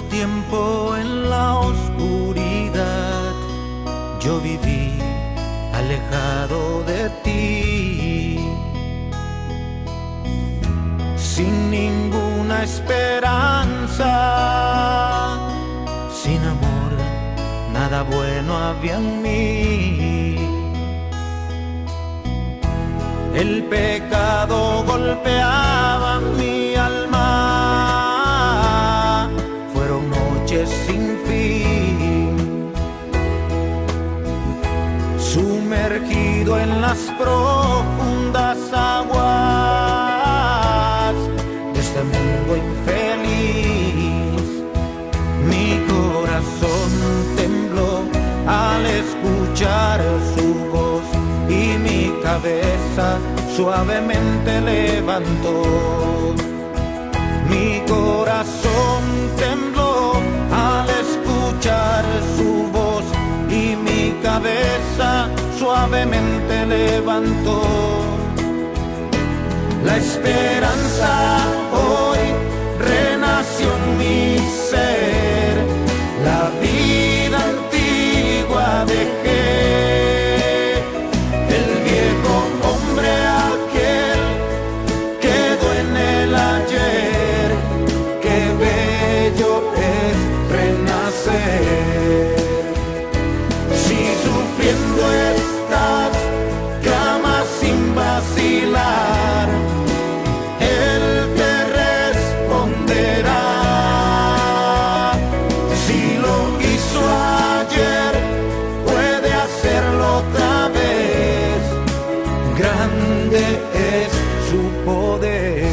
tiempo en la oscuridad yo viví alejado de ti, sin ninguna esperanza, sin amor, nada bueno había en mí. El pecado golpeaba mi alma, fueron noches sin fin, sumergido en las profundas aguas de este mundo infeliz. Mi corazón tembló al escuchar su voz y mi cabeza suavemente levantó. Mi corazón tembló al escuchar su voz y mi cabeza suavemente levantó. La esperanza hoy renació en mi ser, la vida antigua dejé, el viejo hombre aquel quedó en el ayer. Qué bello es renacer. Si sufriendo estás, clama sin vacilar, Él te responderá. Si lo hizo ayer, puede hacerlo otra vez. Grande es su poder.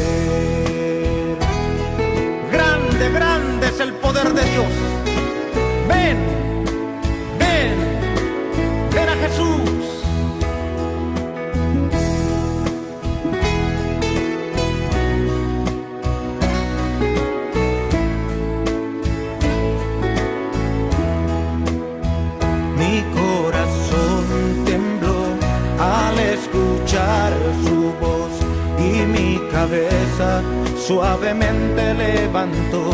Grande, grande es el poder de Dios. Ven, ven, ven a Jesús. Mi corazón tembló al escuchar su voz y mi cabeza suavemente levantó.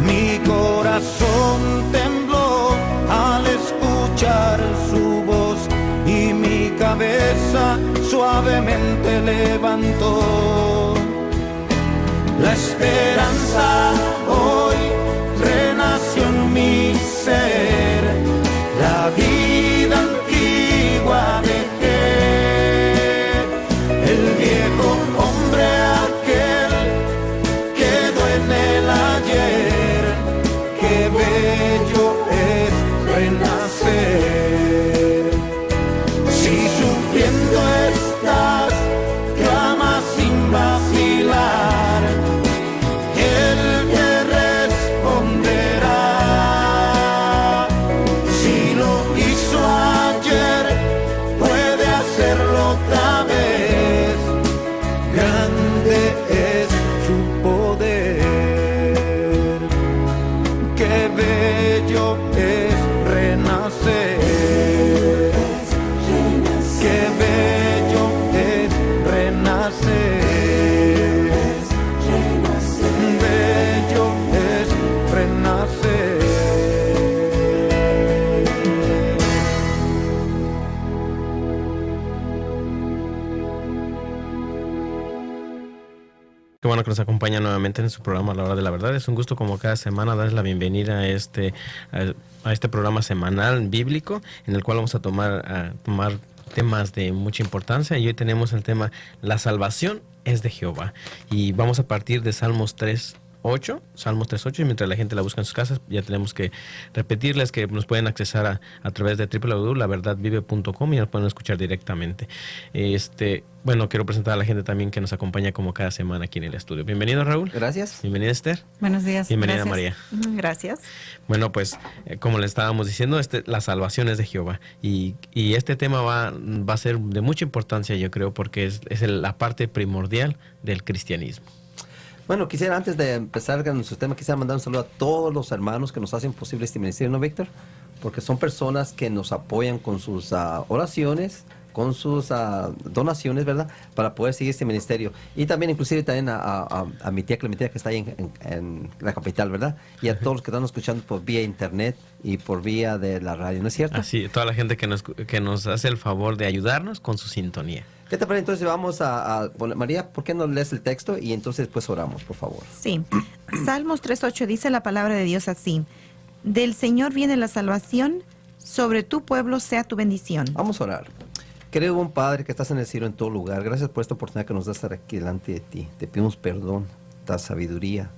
Mi corazón tembló al escuchar su voz y mi cabeza suavemente levantó. La esperanza hoy renació en mi ser, la vida antigua dejé, el viejo hombre aquel quedó en el ayer. Qué bello es renacer. Si sufriendo estás, clama sin vacilar, Él te responderá. Si lo hizo ayer, puede hacerlo otra vez. Grande es su poder. Qué bello es renacer. Qué bello es renacer. Bello es renacer. Qué bueno que nos acompaña nuevamente en su programa La Hora de la Verdad. Es un gusto como cada semana darles la bienvenida a este programa semanal bíblico en el cual vamos a tomar temas de mucha importancia. Y hoy tenemos el tema La salvación es de Jehová. Y vamos a partir de Salmos 3:8. Salmos 3:8, y mientras la gente la busca en sus casas, ya tenemos que repetirles que nos pueden accesar a través de www.laverdadvive.com y nos pueden escuchar directamente. Bueno, quiero presentar a la gente también que nos acompaña como cada semana aquí en el estudio. Bienvenido, Raúl. Gracias. Bienvenida, Esther. Buenos días. Bienvenida, Gracias. María. Gracias. Bueno, pues como le estábamos diciendo, la salvación es de Jehová. Y este tema va a ser de mucha importancia, yo creo, porque es la parte primordial del cristianismo. Bueno, quisiera antes de empezar con nuestro tema, quisiera mandar un saludo a todos los hermanos que nos hacen posible este ministerio, ¿no, Víctor? Porque son personas que nos apoyan con sus oraciones, donaciones, ¿verdad? Para poder seguir este ministerio. Y también, inclusive, también a mi tía Clementina, que está ahí en la capital, ¿verdad? Y a todos los que están escuchando por vía internet y por vía de la radio, ¿no es cierto? Así, toda la gente que nos hace el favor de ayudarnos con su sintonía. ¿Qué te parece? Entonces vamos a poner, María, ¿por qué no lees el texto? Y entonces pues oramos, por favor. Sí. Salmos 3:8 dice la palabra de Dios así: del Señor viene la salvación, sobre tu pueblo sea tu bendición. Vamos a orar. Querido buen Padre que estás en el cielo en todo lugar, gracias por esta oportunidad que nos das de estar aquí delante de ti. Te pedimos perdón, da sabiduría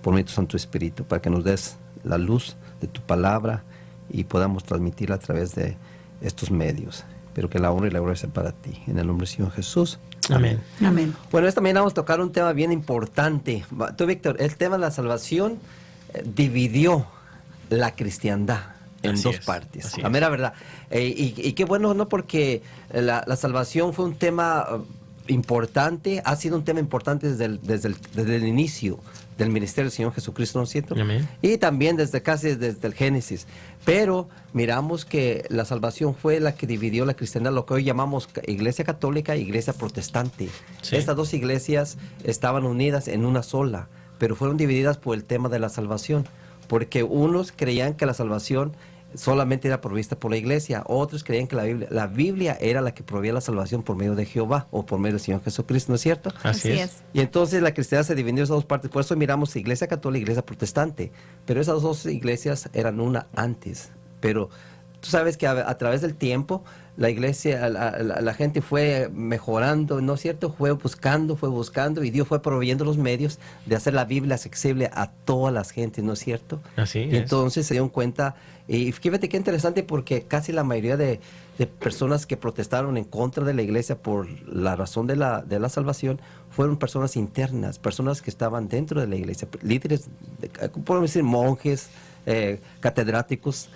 por medio de tu Santo Espíritu, para que nos des la luz de tu palabra y podamos transmitirla a través de estos medios. Pero que la honra y la gloria sea para ti. En el nombre del Señor Jesús. Amén. Amén. Bueno, esta mañana vamos a tocar un tema bien importante. Tú, Víctor, el tema de la salvación dividió la cristiandad en Así dos es, partes. así La es. mera verdad. Y qué bueno, ¿no? Porque la salvación fue un tema importante, ha sido un tema importante desde el inicio del ministerio del Señor Jesucristo, ¿no es cierto? Amén. Y también desde el Génesis. Pero miramos que la salvación fue la que dividió la cristiandad, lo que hoy llamamos iglesia católica e iglesia protestante. Sí. Estas dos iglesias estaban unidas en una sola, pero fueron divididas por el tema de la salvación, porque unos creían que la salvación solamente era provista por la iglesia, otros creían que la Biblia era la que proveía la salvación por medio de Jehová o por medio del Señor Jesucristo, ¿no es cierto? Así es. Y entonces la cristiandad se dividió en esas dos partes. Por eso miramos iglesia católica y iglesia protestante. Pero esas dos iglesias eran una antes. Pero tú sabes que a través del tiempo la iglesia, la gente fue mejorando, ¿no es cierto? Fue buscando y Dios fue proveyendo los medios de hacer la Biblia accesible a todas las gentes, ¿no es cierto? Así Y es. entonces se dieron cuenta, y fíjate qué interesante, porque casi la mayoría de personas que protestaron en contra de la iglesia por la razón de la salvación fueron personas internas, personas que estaban dentro de la iglesia, líderes, podemos decir monjes, catedráticos,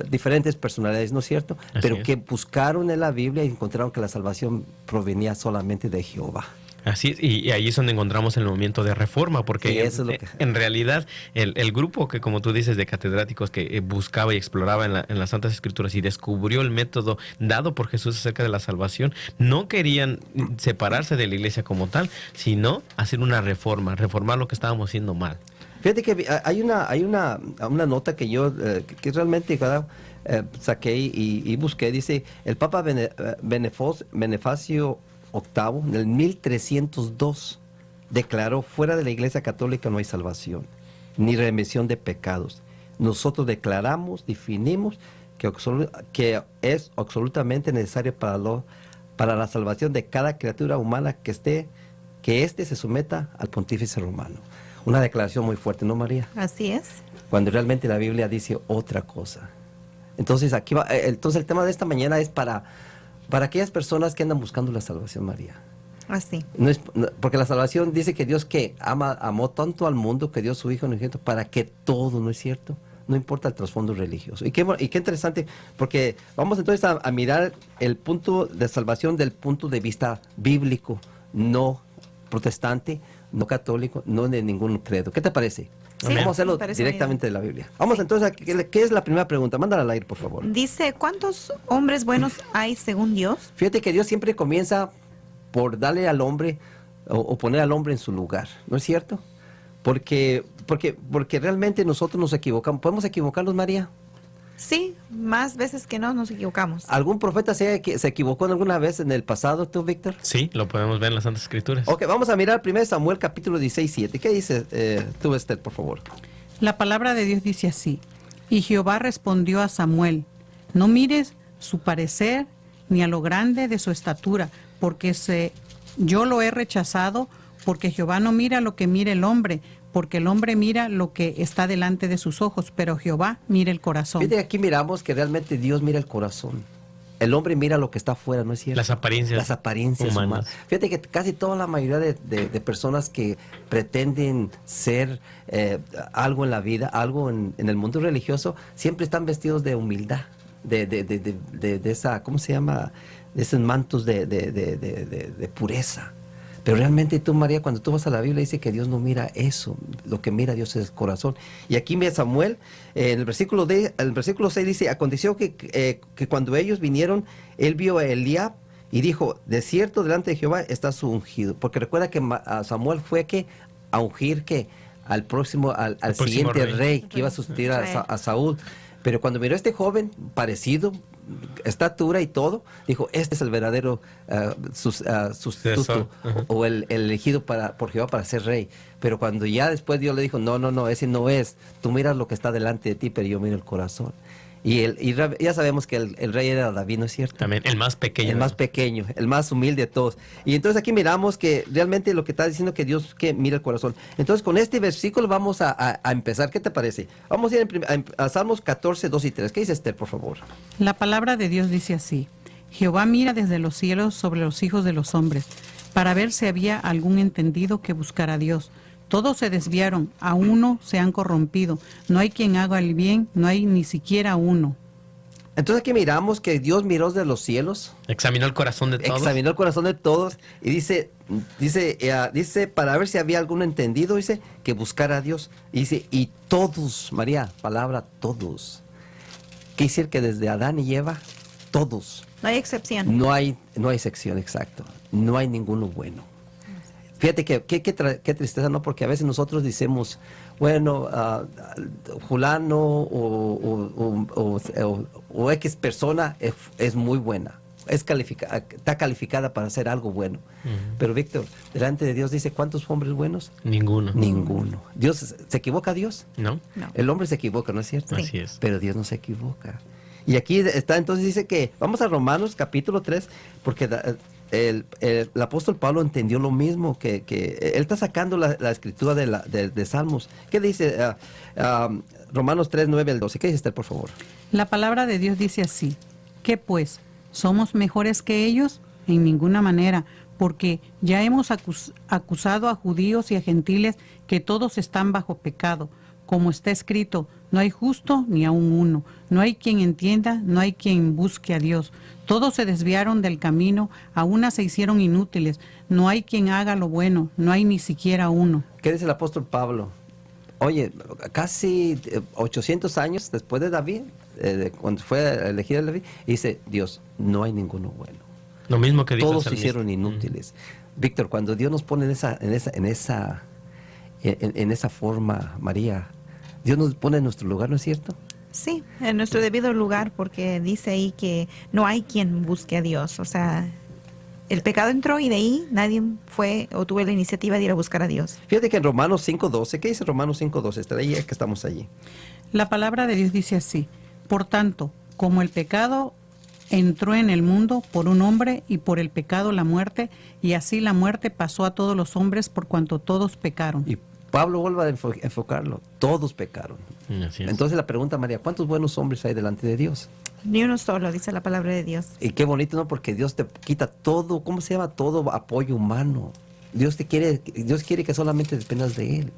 diferentes personalidades, ¿no es cierto? Así Pero es. que buscaron en la Biblia y encontraron que la salvación provenía solamente de Jehová. Así es, y ahí es donde encontramos el movimiento de reforma, porque Sí, eso es lo que- en realidad el grupo que, como tú dices, de catedráticos que buscaba y exploraba en las Santas Escrituras y descubrió el método dado por Jesús acerca de la salvación, no querían separarse de la iglesia como tal, sino hacer una reforma, reformar lo que estábamos haciendo mal. Fíjate que hay una nota que yo que realmente saqué y busqué. Dice, el Papa Bonifacio VIII en el 1302 declaró: fuera de la Iglesia Católica no hay salvación, ni remisión de pecados. Nosotros declaramos, definimos que es absolutamente necesario para la salvación de cada criatura humana que éste se someta al pontífice romano. Una declaración muy fuerte, ¿no, María? Así es. Cuando realmente la Biblia dice otra cosa. Entonces, entonces el tema de esta mañana es para aquellas personas que andan buscando la salvación, María. Así. Porque la salvación dice que Dios amó tanto al mundo que dio su Hijo unigénito para que todo, ¿no es cierto? No importa el trasfondo religioso. Y qué interesante, porque vamos entonces a mirar el punto de salvación del punto de vista bíblico, no protestante, no católico, no de ningún credo. ¿Qué te parece? Sí, Vamos a hacerlo me parece directamente de la Biblia. Vamos entonces ¿qué es la primera pregunta? Mándala al aire, por favor. Dice, ¿cuántos hombres buenos hay según Dios? Fíjate que Dios siempre comienza por darle al hombre o poner al hombre en su lugar, ¿no es cierto? Porque realmente nosotros nos equivocamos. ¿Podemos equivocarnos, María? Sí, más veces que no nos equivocamos. ¿Algún profeta se equivocó alguna vez en el pasado, tú, Víctor? Sí, lo podemos ver en las Santas Escrituras. Ok, vamos a mirar 1 Samuel capítulo 16, 7. ¿Qué dice tú, Esther, por favor? La palabra de Dios dice así: y Jehová respondió a Samuel: no mires su parecer ni a lo grande de su estatura, porque yo lo he rechazado, porque Jehová no mira lo que mira el hombre, porque el hombre mira lo que está delante de sus ojos, pero Jehová mira el corazón. Fíjate, aquí miramos que realmente Dios mira el corazón. El hombre mira lo que está afuera, ¿no es cierto? Las apariencias humanas. Fíjate que casi toda la mayoría de personas que pretenden ser algo en la vida, algo en el mundo religioso, siempre están vestidos de humildad, de esa, ¿cómo se llama? De esos mantos de pureza. Pero realmente tú, María, cuando tú vas a la Biblia, dice que Dios no mira eso. Lo que mira Dios es el corazón. Y aquí mira Samuel, en el versículo 6 dice: aconteció que cuando ellos vinieron, él vio a Eliab, Y dijo, de cierto delante de Jehová está su ungido. Porque recuerda que Samuel fue que a ungir que al próximo, al próximo siguiente rey. rey que iba a sustituir a Saúl. Pero cuando miró a este joven parecido, estatura y todo, dijo, este es el verdadero sustituto o el elegido por Jehová para ser rey. Pero cuando ya después Dios le dijo, no, ese no es. Tú miras lo que está delante de ti, pero yo miro el corazón. Y ya sabemos que el rey era David, ¿no es cierto? También el más pequeño. El más pequeño, el más humilde de todos. Y entonces aquí miramos que realmente lo que está diciendo que Dios que mira el corazón. Entonces con este versículo vamos a empezar. ¿Qué te parece? Vamos a ir a Salmos 14, 2 y 3. ¿Qué dice Esther, por favor? La palabra de Dios dice así: Jehová mira desde los cielos sobre los hijos de los hombres, para ver si había algún entendido que buscara a Dios. Todos se desviaron, a uno se han corrompido. No hay quien haga el bien, no hay ni siquiera uno. Entonces aquí miramos que Dios miró desde los cielos. Examinó el corazón de todos. Examinó el corazón de todos y dice para ver si había algún entendido, dice que buscara a Dios. Y dice, y todos, María, palabra todos. Quiere decir que desde Adán y Eva, todos. No hay excepción. No hay sección, exacto. No hay ninguno bueno. Fíjate que qué tristeza, ¿no? Porque a veces nosotros decimos, bueno, fulano o X persona es muy buena, está calificada para hacer algo bueno. Pero Víctor, delante de Dios dice, ¿cuántos hombres buenos? Ninguno. Ninguno. ¿Dios se equivoca Dios? No. El hombre se equivoca, ¿no es cierto? Sí. Así es. Pero Dios no se equivoca. Y aquí está, entonces dice que, vamos a Romanos capítulo 3, porque el apóstol Pablo entendió lo mismo, que él está sacando la escritura de Salmos. ¿Qué dice Romanos 3, 9 al 12? ¿Qué dice Esther, por favor? La palabra de Dios dice así: ¿Qué pues? ¿Somos mejores que ellos? En ninguna manera, porque ya hemos acusado a judíos y a gentiles que todos están bajo pecado. Como está escrito, no hay justo ni aun uno, no hay quien entienda, no hay quien busque a Dios. Todos se desviaron del camino, a una se hicieron inútiles, no hay quien haga lo bueno, no hay ni siquiera uno. ¿Qué dice el apóstol Pablo? Oye, casi 800 años después de David, cuando fue elegido David, dice, Dios, no hay ninguno bueno. Lo mismo que dijo todos el se salmista. hicieron inútiles. Víctor, cuando Dios nos pone en esa forma, María, Dios nos pone en nuestro lugar, ¿no es cierto? Sí, en nuestro debido lugar, porque dice ahí que no hay quien busque a Dios. O sea, el pecado entró y de ahí nadie fue o tuvo la iniciativa de ir a buscar a Dios. Fíjate que en Romanos 5.12, ¿qué dice Romanos 5.12? Está ahí, que estamos allí. La palabra de Dios dice así: Por tanto, como el pecado entró en el mundo por un hombre y por el pecado la muerte, y así la muerte pasó a todos los hombres por cuanto todos pecaron. Y Pablo vuelve a enfocarlo, todos pecaron. Así es. Entonces la pregunta, María, ¿cuántos buenos hombres hay delante de Dios? Ni uno solo, dice la palabra de Dios. Y qué bonito, ¿no? Porque Dios te quita todo, ¿cómo se llama? Todo apoyo humano. Dios quiere que solamente dependas de Él.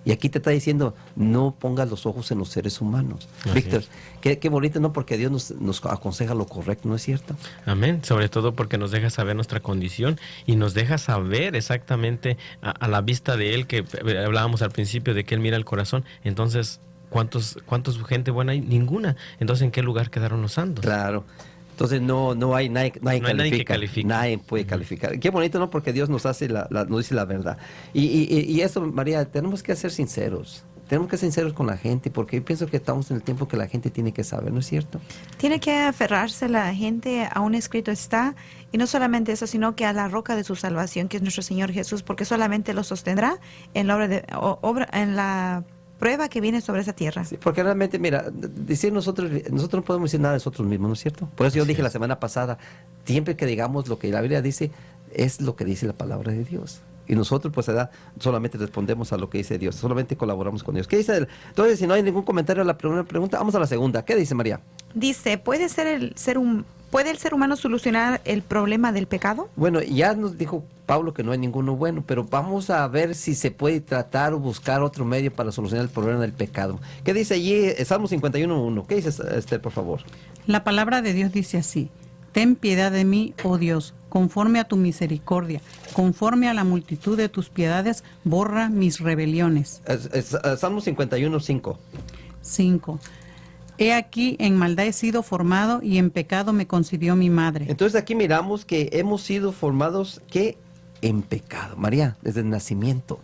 Y aquí te está diciendo, no pongas los ojos en los seres humanos. Así Víctor, es. qué bonito, ¿no? Porque Dios nos aconseja lo correcto, ¿no es cierto? Amén, sobre todo porque nos deja saber nuestra condición y nos deja saber exactamente a la vista de Él, que hablábamos al principio de que Él mira el corazón. Entonces, ¿cuántos gente buena hay? Ninguna. Entonces, ¿en qué lugar quedaron los santos? Claro. Entonces no hay nadie que califique. Nadie puede calificar. Qué bonito, ¿no? Porque Dios nos hace nos dice la verdad. Y eso, María, tenemos que ser sinceros. Tenemos que ser sinceros con la gente, porque yo pienso que estamos en el tiempo que la gente tiene que saber, ¿no es cierto? Tiene que aferrarse la gente a un escrito está, y no solamente eso, sino que a la roca de su salvación, que es nuestro Señor Jesús, porque solamente lo sostendrá en en la prueba que viene sobre esa tierra. Sí, porque realmente, mira, decir nosotros no podemos decir nada de nosotros mismos, ¿no es cierto? Por eso yo dije la semana pasada, siempre que digamos lo que la Biblia dice, es lo que dice la palabra de Dios. Y nosotros, pues, solamente respondemos a lo que dice Dios, solamente colaboramos con Dios. ¿Qué dice? Entonces, si no hay ningún comentario a la primera pregunta, vamos a la segunda. ¿Qué dice María? Dice, ¿puede el ser humano solucionar el problema del pecado? Bueno, ya nos dijo Pablo que no hay ninguno bueno, pero vamos a ver si se puede tratar o buscar otro medio para solucionar el problema del pecado. ¿Qué dice allí? Salmo 51:1. ¿Qué dice Esther, por favor? La palabra de Dios dice así: Ten piedad de mí, oh Dios, conforme a tu misericordia, conforme a la multitud de tus piedades, borra mis rebeliones. Salmo 51:5. 5. He aquí, en maldad he sido formado y en pecado me concibió mi madre. Entonces aquí miramos que hemos sido formados que en pecado. María, desde el nacimiento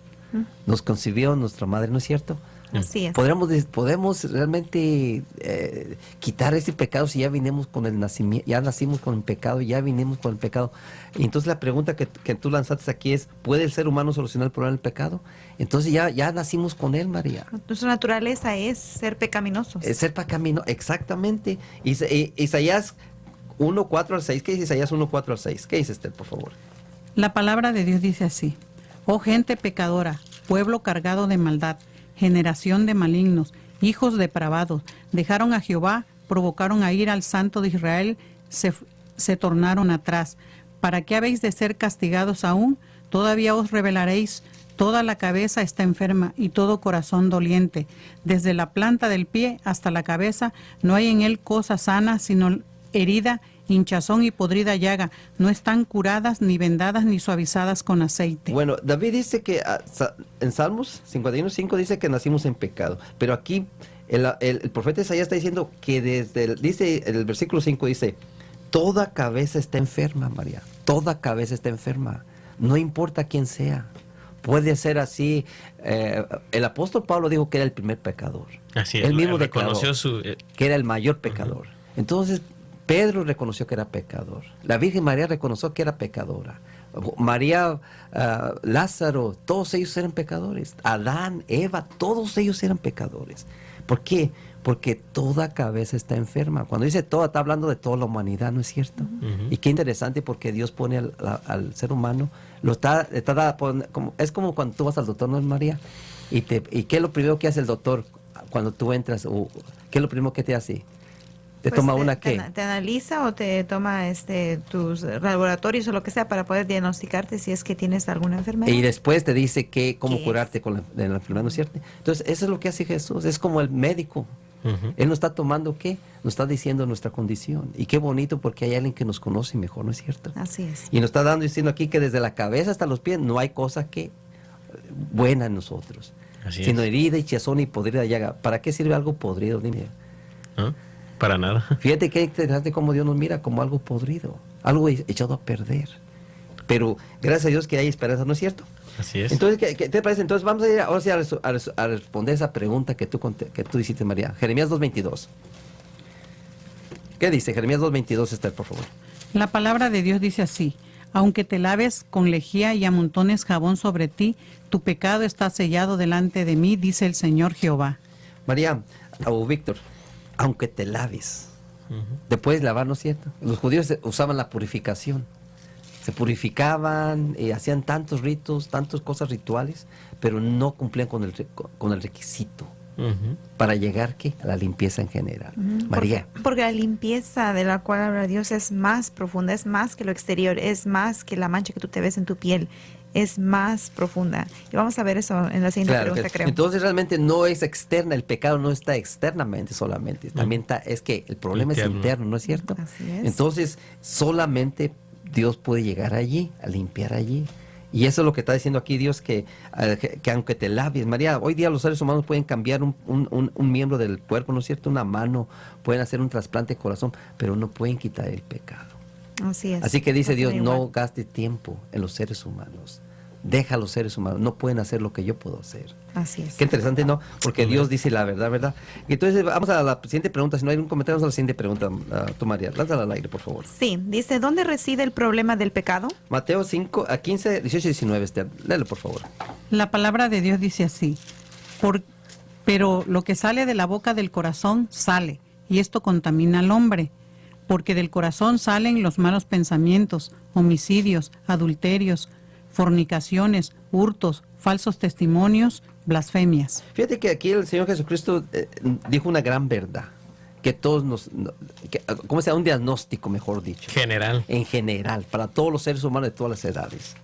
nos concibió nuestra madre, ¿no es cierto? Así es. Podemos realmente quitar ese pecado si ya vinimos con el nacimiento, ya nacimos con el pecado, ya vinimos con el pecado. Y entonces la pregunta que tú lanzaste aquí es, ¿puede el ser humano solucionar el problema del pecado? Entonces ya nacimos con él, María. Nuestra naturaleza es ser pecaminosos. Ser pecamino, exactamente. Isaías 1, 4 al 6. ¿Qué dice Isaías 1, 4 al 6? ¿Qué dice Esther, por favor? La palabra de Dios dice así: Oh gente pecadora, pueblo cargado de maldad, generación de malignos, hijos depravados, dejaron a Jehová, provocaron a ir al Santo de Israel, se tornaron atrás. ¿Para qué habéis de ser castigados aún? Todavía os rebelaréis. Toda la cabeza está enferma y todo corazón doliente. Desde la planta del pie hasta la cabeza no hay en él cosa sana, sino herida, hinchazón y podrida llaga. No están curadas, ni vendadas, ni suavizadas con aceite. Bueno, David dice que en Salmos 51:5 dice que nacimos en pecado. Pero aquí el profeta Isaías está diciendo que dice el versículo 5 dice, toda cabeza está enferma, María. Toda cabeza está enferma. No importa quién sea. Puede ser así. El apóstol Pablo dijo que era el primer pecador. Así es. Él mismo Él reconoció declaró que era el mayor pecador. Entonces, Pedro reconoció que era pecador. La Virgen María reconoció que era pecadora. María, Lázaro, todos ellos eran pecadores. Adán, Eva, todos ellos eran pecadores. ¿Por qué? Porque toda cabeza está enferma. Cuando dice toda, está hablando de toda la humanidad, ¿no es cierto? Y qué interesante, porque Dios pone al ser humano, es como cuando tú vas al doctor, ¿no es, María? ¿Y qué es lo primero que hace el doctor cuando tú entras? ¿Qué es lo primero que te hace? ¿Te toma una qué? Te analiza o te toma tus laboratorios o lo que sea para poder diagnosticarte si es que tienes alguna enfermedad. Y después te dice cómo ¿Qué curarte es? con la enfermedad, ¿no es cierto? Entonces, eso es lo que hace Jesús. Es como el médico. Él nos está tomando ¿qué? Nos está diciendo nuestra condición. Y qué bonito, porque hay alguien que nos conoce mejor, ¿no es cierto? Así es. Y nos está diciendo aquí que desde la cabeza hasta los pies no hay cosa que buena en nosotros. Así Sino es. herida, hinchazón y podrida llaga. ¿Para qué sirve algo podrido? Dime. ¿Ah? Para nada. Fíjate qué interesante cómo Dios nos mira como algo podrido, algo echado a perder. Pero gracias a Dios que hay esperanza, ¿no es cierto? Así es. Entonces, ¿qué te parece? Entonces vamos a ir ahora sí a responder esa pregunta que tú hiciste, María. Jeremías 2:22. ¿Qué dice? Jeremías 2:22, Esther, por favor. La palabra de Dios dice así: Aunque te laves con lejía y amontones jabón sobre ti, tu pecado está sellado delante de mí, dice el Señor Jehová. María, o Víctor, aunque te laves, te puedes lavar, ¿no es cierto? Los judíos usaban la purificación. Se purificaban, hacían tantos ritos, tantas cosas rituales, pero no cumplían con el requisito para llegar ¿qué? A la limpieza en general. María. Porque la limpieza de la cual habla Dios es más profunda, es más que lo exterior, es más que la mancha que tú te ves en tu piel, es más profunda. Y vamos a ver eso en la siguiente pregunta, creo. Entonces realmente no es externa, el pecado no está externamente solamente, también es que el problema es interno, ¿no es cierto? Así es. Entonces solamente Dios puede llegar allí, a limpiar allí. Y eso es lo que está diciendo aquí Dios, que aunque te laves, María, hoy día los seres humanos pueden cambiar un miembro del cuerpo, ¿no es cierto? Una mano, pueden hacer un trasplante de corazón, pero no pueden quitar el pecado. Así es. Así que dice No Dios, tiene no igual. gaste tiempo en los seres humanos. Deja a los seres humanos, no pueden hacer lo que yo puedo hacer. Así es. Qué interesante, ¿no? Porque Dios dice la verdad, ¿verdad? Y entonces vamos a la siguiente pregunta. Si no hay ningún comentario, vamos a la siguiente pregunta. Tú, María, lánzala al aire, por favor. Sí, dice, ¿dónde reside el problema del pecado? Mateo 5, 15, 18 y 19, Esther. Léelo, por favor. La palabra de Dios dice así: Pero lo que sale de la boca del corazón sale, y esto contamina al hombre. Porque del corazón salen los malos pensamientos, homicidios, adulterios, fornicaciones, hurtos, falsos testimonios, blasfemias. Fíjate que aquí el Señor Jesucristo dijo una gran verdad. Que todos ¿cómo se llama? Un diagnóstico, mejor dicho. General. En general, para todos los seres humanos de todas las edades.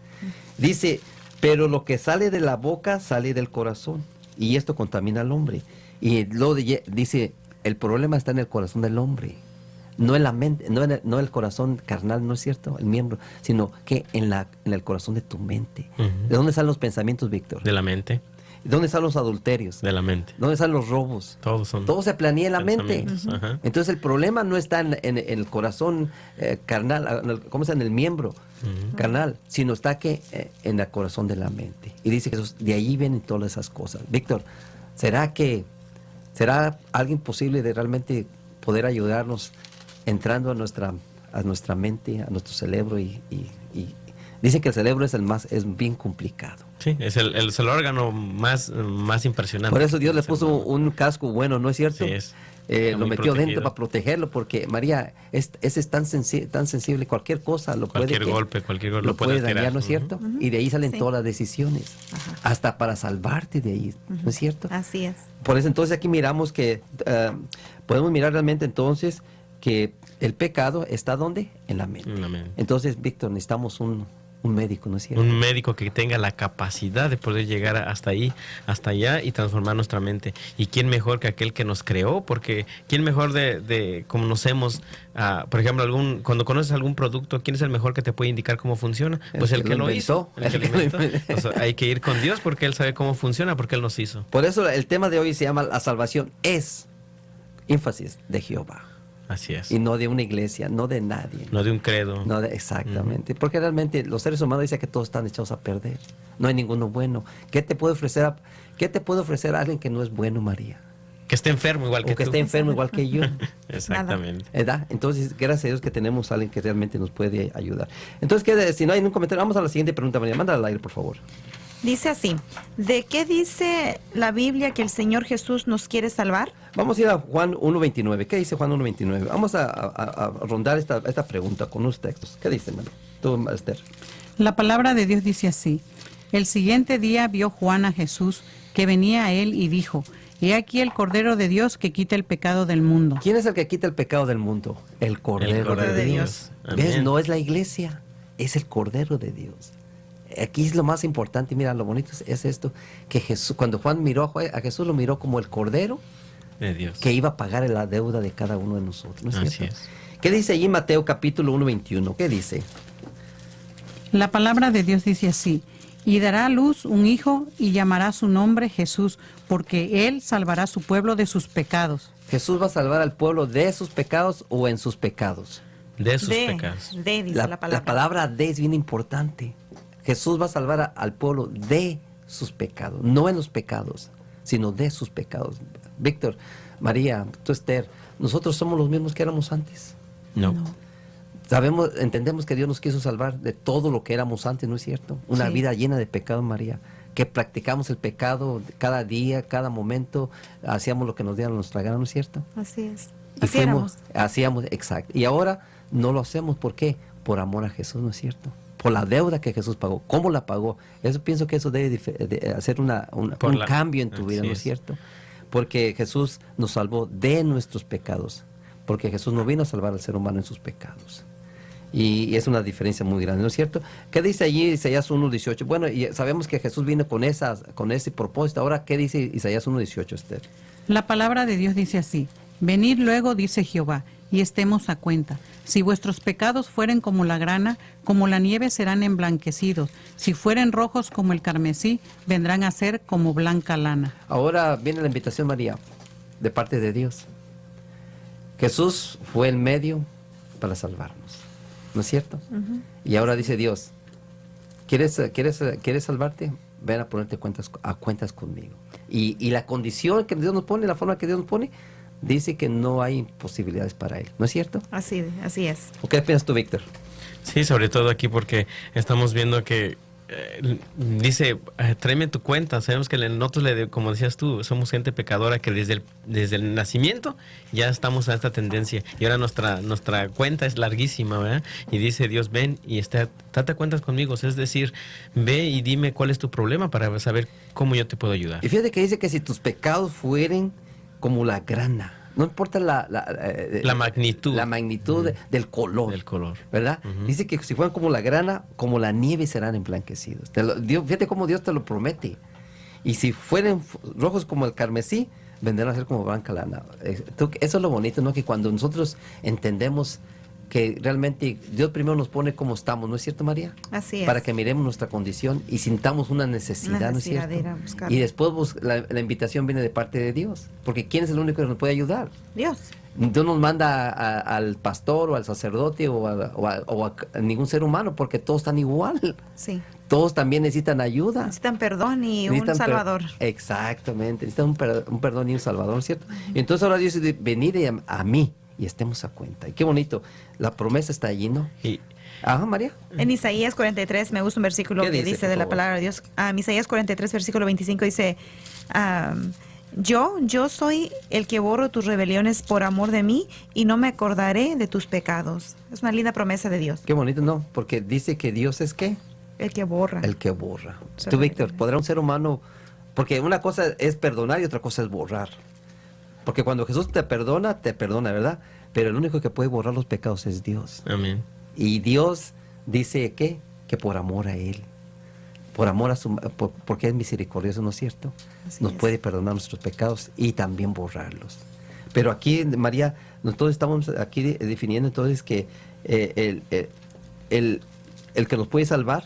Dice, pero lo que sale de la boca sale del corazón. Y esto contamina al hombre. Y luego dice, el problema está en el corazón del hombre. No en la mente, no en el corazón carnal, ¿no es cierto? El miembro, sino que en el corazón de tu mente. ¿De dónde salen los pensamientos, Víctor? De la mente. ¿Dónde están los adulterios? De la mente. ¿Dónde están los robos? Todos son Todo se planea en la mente. pensamientos. Ajá. Entonces el problema no está en el corazón carnal, ¿cómo está? En el miembro carnal, sino está en el corazón de la mente. Y dice que de ahí vienen todas esas cosas. Víctor, ¿será alguien posible de realmente poder ayudarnos entrando a nuestra mente, a nuestro cerebro? Y dicen que el cerebro es bien complicado. Sí, es el órgano más impresionante. Por eso Dios le El puso cerebro. un casco bueno, ¿no es cierto? Sí, es. Lo Muy metió protegido. dentro para protegerlo, porque María, ese es tan sensible, cualquier cosa Cualquier golpe lo puede dañar, alterar. ¿no es cierto? Y de ahí salen Sí. todas las decisiones, hasta para salvarte de ahí, ¿no es cierto? Así es. Por eso entonces aquí miramos que podemos mirar realmente entonces que el pecado está ¿dónde? En la mente. En la mente. Entonces, Víctor, necesitamos un médico, ¿no es cierto? Un médico que tenga la capacidad de poder llegar hasta ahí, hasta allá y transformar nuestra mente. ¿Y quién mejor que aquel que nos creó? Porque ¿quién mejor de conocemos, por ejemplo, cuando conoces algún producto, quién es el mejor que te puede indicar cómo funciona? Pues el que lo hizo. El que lo inventó. O sea, hay que ir con Dios porque Él sabe cómo funciona, porque Él nos hizo. Por eso el tema de hoy se llama la salvación es énfasis de Jehová. Así es. Y no de una iglesia, no de nadie. No de un credo. Exactamente. Porque realmente los seres humanos dicen que todos están echados a perder. No hay ninguno bueno. ¿Qué te puede ofrecer alguien que no es bueno, María? Que esté enfermo igual que O que tú. esté enfermo igual que yo. Exactamente. ¿Verdad? Entonces, gracias a Dios que tenemos a alguien que realmente nos puede ayudar. Entonces, si no hay ningún comentario, vamos a la siguiente pregunta, María. Mándala al aire, por favor. Dice así, ¿de qué dice la Biblia que el Señor Jesús nos quiere salvar? Vamos a ir a Juan 1.29. ¿Qué dice Juan 1.29? Vamos a rondar esta pregunta con unos textos. ¿Qué dice, hermano? Tú, Esther. La palabra de Dios dice así: el siguiente día vio Juan a Jesús que venía a él y dijo: He aquí el Cordero de Dios que quita el pecado del mundo. ¿Quién es el que quita el pecado del mundo? El Cordero, Cordero de de Dios. Dios. ¿Ves? Amén. No es la iglesia, es el Cordero de Dios. Aquí es lo más importante. Mira, lo bonito es esto, que Jesús, cuando Juan miró a Jesús, lo miró como el Cordero De Dios. que iba a pagar la deuda de cada uno de nosotros. ¿No es Así cierto? es. ¿Qué dice allí Mateo capítulo 1.21? ¿Qué dice? La palabra de Dios dice así: y dará a luz un hijo y llamará su nombre Jesús, porque él salvará a su pueblo de sus pecados. ¿Jesús va a salvar al pueblo de sus pecados o en sus pecados? De sus pecados. Dice la palabra. La palabra de es bien importante. Jesús va a salvar al pueblo de sus pecados, no en los pecados, sino de sus pecados. Víctor, María, tú, Esther, nosotros somos los mismos que éramos antes. No. Entendemos que Dios nos quiso salvar de todo lo que éramos antes, ¿no es cierto? Una Sí. vida llena de pecado, María, que practicamos el pecado cada día, cada momento, hacíamos lo que nos diera nuestra gana, ¿no es cierto? Así es. Y Así éramos. hacíamos, exacto. Y ahora no lo hacemos, ¿por qué? Por amor a Jesús, ¿no es cierto? Por la deuda que Jesús pagó. ¿Cómo la pagó? Eso pienso que eso debe de hacer un cambio en tu vida, así ¿no es es. cierto? Porque Jesús nos salvó de nuestros pecados. Porque Jesús no vino a salvar al ser humano en sus pecados. Y es una diferencia muy grande, ¿no es cierto? ¿Qué dice allí Isaías 1.18? Bueno, y sabemos que Jesús vino con ese propósito. Ahora, ¿qué dice Isaías 1.18, Esther? La palabra de Dios dice así: venid luego, dice Jehová, y estemos a cuenta. Si vuestros pecados fueren como la grana, como la nieve serán emblanquecidos. Si fueren rojos como el carmesí, vendrán a ser como blanca lana. Ahora viene la invitación, María, de parte de Dios. Jesús fue el medio para salvarnos, ¿no es cierto? Y ahora dice Dios, ¿quieres salvarte? Ven a ponerte a cuentas conmigo. Y la condición que Dios nos pone, la forma que Dios nos pone, dice que no hay posibilidades para Él, ¿no es cierto? Así es. ¿O qué piensas tú, Víctor? Sí, sobre todo aquí porque estamos viendo que dice, tráeme tu cuenta. Sabemos que nosotros, como decías tú, somos gente pecadora que desde el nacimiento ya estamos a esta tendencia. Y ahora nuestra cuenta es larguísima, ¿verdad? Y dice Dios, ven y trata cuentas conmigo. Es decir, ve y dime cuál es tu problema para saber cómo yo te puedo ayudar. Y fíjate que dice que si tus pecados fueren como la grana, no importa la magnitud. La magnitud del color. Del color. ¿Verdad? Dice que si fueran como la grana, como la nieve serán emblanquecidos. Fíjate cómo Dios te lo promete. Y si fueren rojos como el carmesí, vendrán a ser como blanca lana. Eso es lo bonito, ¿no? Que cuando nosotros entendemos que realmente Dios primero nos pone como estamos, ¿no es cierto, María? Así es. Para que miremos nuestra condición y sintamos una necesidad, ¿no es Necesidad de ir cierto? a buscarlo. Y después la invitación viene de parte de Dios, porque ¿quién es el único que nos puede ayudar? Dios. Dios nos manda al pastor o al sacerdote o a ningún ser humano, porque todos están igual. Sí. Todos también necesitan ayuda. Necesitan perdón y Necesitan un salvador. Exactamente, necesitan un perdón y un salvador, ¿cierto? Y entonces ahora Dios dice, venid a mí y estemos a cuenta. Y qué bonito, la promesa está allí, ¿no? Y Ajá, María. En Isaías 43 me gusta un versículo ¿Qué que dice, dice por de la favor? palabra de Dios. Isaías 43, versículo 25 dice, yo soy el que borro tus rebeliones por amor de mí y no me acordaré de tus pecados. Es una linda promesa de Dios. Qué bonito, ¿no? Porque dice que Dios es ¿qué? El que borra. El que borra. Sí, Tú, Víctor, sí. ¿podrá un ser humano? Porque una cosa es perdonar y otra cosa es borrar. Porque cuando Jesús te perdona, ¿verdad? Pero el único que puede borrar los pecados es Dios. amén. Y Dios dice ¿qué? Que por amor a Él. Por amor a porque es misericordioso, ¿no es cierto? Así Nos es. puede perdonar nuestros pecados y también borrarlos. Pero aquí, María, nosotros estamos aquí definiendo entonces que el que nos puede salvar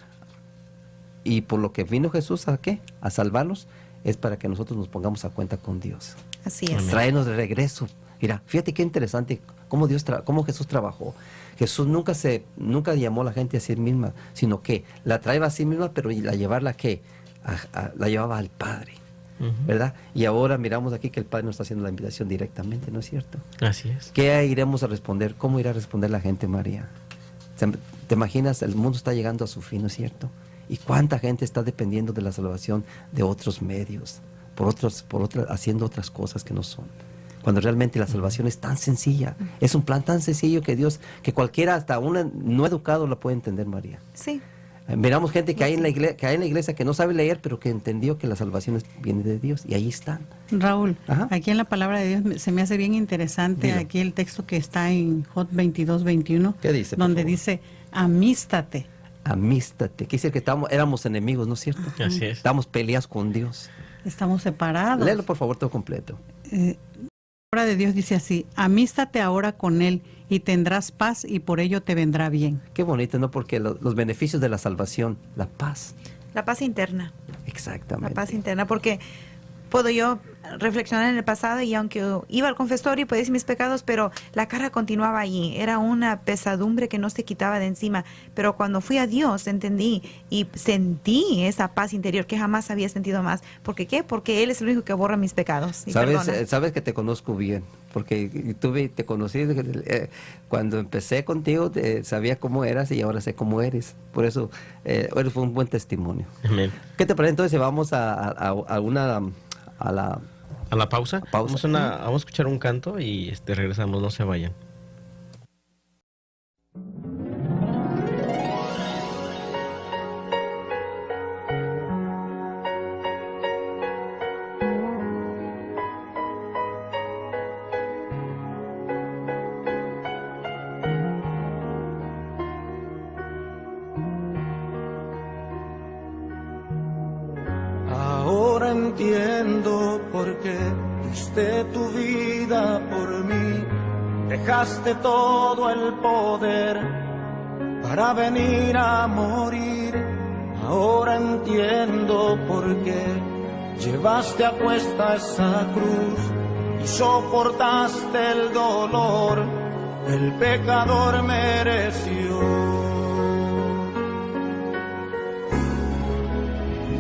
y por lo que vino Jesús ¿a qué? A salvarnos es para que nosotros nos pongamos a cuenta con Dios. Así es. Traernos de regreso. Mira, fíjate qué interesante cómo cómo Jesús trabajó. Jesús nunca llamó a la gente a sí misma, sino que la traía a sí misma, pero la llevarla ¿qué? La llevaba al Padre, Ujú. ¿verdad? Y ahora miramos aquí que el Padre nos está haciendo la invitación directamente, ¿no es cierto? Así es. ¿Qué iremos a responder? ¿Cómo irá a responder la gente, María? ¿Te imaginas? El mundo está llegando a su fin, ¿no es cierto? ¿Y cuánta gente está dependiendo de la salvación de otros medios, haciendo otras cosas que no son? Cuando realmente la salvación es tan sencilla, es un plan tan sencillo que que cualquiera, hasta un no educado, la puede entender, María. Sí. Miramos gente que hay en la iglesia que no sabe leer, pero que entendió que la salvación viene de Dios, y ahí están. Raúl, Ajá. aquí en la palabra de Dios se me hace bien interesante Dilo. aquí el texto que está en Jot 22:21, ¿Qué dice, por donde favor? dice, amístate. Amístate. Quiere decir que éramos enemigos, ¿no es cierto? Así es. Estamos peleados con Dios. Estamos separados. Léelo, por favor, todo completo. La palabra de Dios dice así, amístate ahora con Él y tendrás paz y por ello te vendrá bien. Qué bonito, ¿no? Porque los beneficios de la salvación, la paz. La paz interna. Exactamente. La paz interna, porque puedo yo reflexionar en el pasado y aunque iba al confesorio y podía decir mis pecados, pero la carga continuaba allí. Era una pesadumbre que no se quitaba de encima. Pero cuando fui a Dios entendí y sentí esa paz interior que jamás había sentido más. ¿Por qué? Porque Él es el único que borra mis pecados. Y perdona. Sabes que te conozco bien, porque te conocí cuando empecé contigo, sabía cómo eras y ahora sé cómo eres. Por eso eres un buen testimonio. Amén. ¿Qué te parece? Entonces vamos a A la pausa. Pausa. Vamos a escuchar un canto y regresamos, no se vayan. Ahora entiendo por qué diste tu vida por mí, dejaste todo el poder para venir a morir. Ahora entiendo por qué llevaste a cuesta esa cruz y soportaste el dolor que el pecador mereció.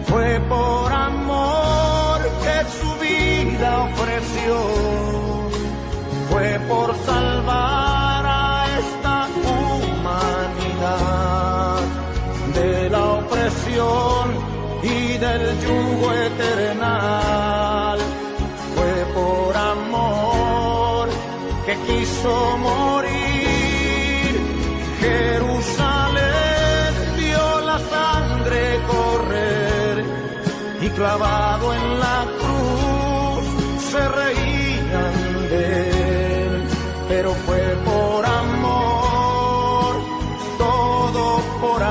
Fue por amor que su vida ofreció, fue por salvar a esta humanidad de la opresión y del yugo eternal. Fue por amor que quiso morir. Jerusalén vio la sangre correr y clavado en la cruz se reían de él, pero fue por amor, todo por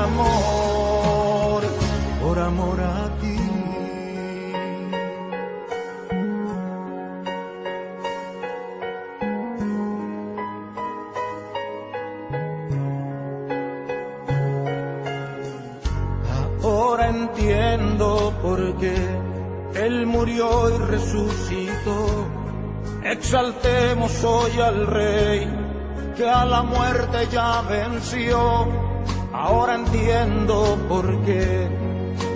amor a ti. Él murió y resucitó. Exaltemos hoy al Rey, que a la muerte ya venció. Ahora entiendo por qué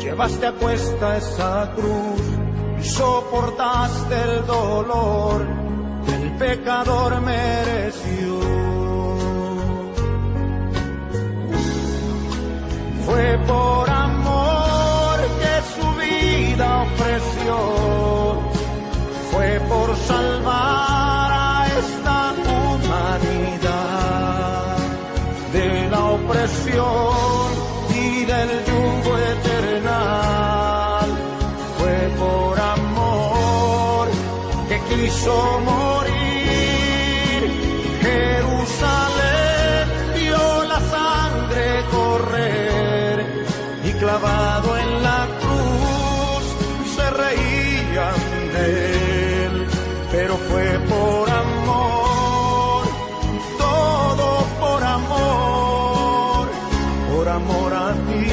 llevaste a cuesta esa cruz y soportaste el dolor que el pecador mereció. Fue por amor que su vida ofreció, fue por salvar a esta humanidad de la opresión y del yugo eternal. Fue por amor que quiso morir. Jerusalén vio la sangre correr y clavado en la cruz se reían de él, pero fue por amor, todo por amor a ti.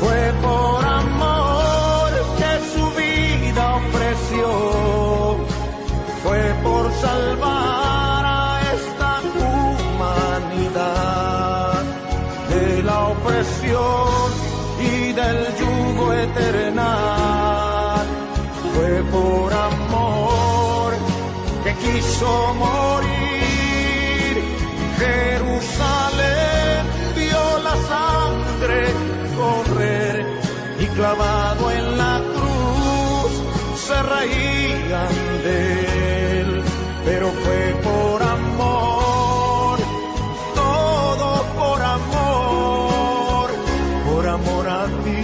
Fue por amor que su vida ofreció, fue por salvar a esta humanidad de la opresión y del yugo eternal. Fue por amor que quiso morir. Jerusalén vio la sangre correr y clavado en la cruz se reían de él, pero fue por amor, todo por amor a ti.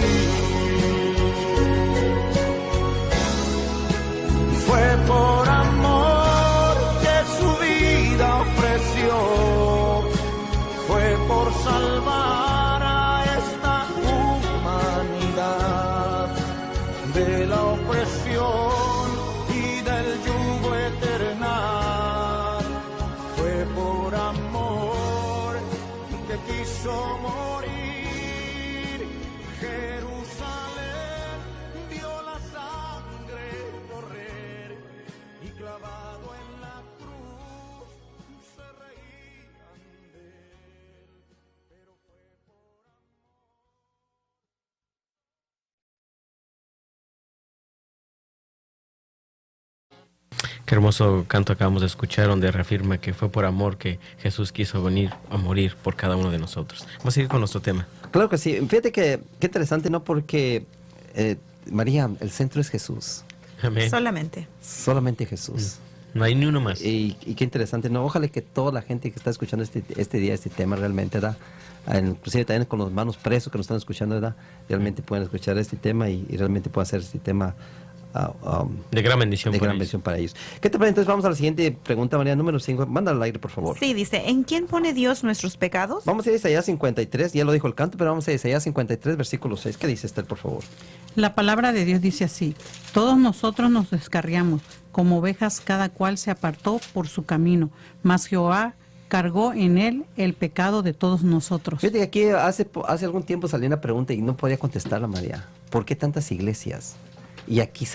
Fue por amor que su vida ofreció, fue por salvar a esta humanidad de la opresión y del yugo eternal. Fue por amor que quiso morir. Jerusalén vio la sangre correr y clavado en la cruz se reían de él, pero fue por Qué hermoso canto acabamos de escuchar, donde reafirma que fue por amor que Jesús quiso venir a morir por cada uno de nosotros. Vamos a seguir con nuestro tema. Claro que sí. Fíjate que qué interesante, ¿no? Porque, María, el centro es Jesús. Amén. Solamente Jesús. No hay ni uno más. Y qué interesante, ¿no? Ojalá que toda la gente que está escuchando este día, este tema, realmente, ¿verdad? Inclusive también con los hermanos presos que nos están escuchando, ¿verdad? Realmente pueden escuchar este tema y realmente puede hacer este tema de gran bendición, para ellos. ¿Qué te parece? Entonces vamos a la siguiente pregunta, María, número 5. Mándala al aire, por favor. Sí, dice, ¿en quién pone Dios nuestros pecados? Vamos a ir a Isaías 53, ya lo dijo el canto, pero vamos a Isaías 53, versículo 6. ¿Qué dice Esther, por favor? La palabra de Dios dice así: todos nosotros nos descarriamos, como ovejas cada cual se apartó por su camino, mas Jehová cargó en él el pecado de todos nosotros. Fíjate que aquí hace algún tiempo salió una pregunta y no podía contestarla, María. ¿Por qué tantas iglesias? Y aquí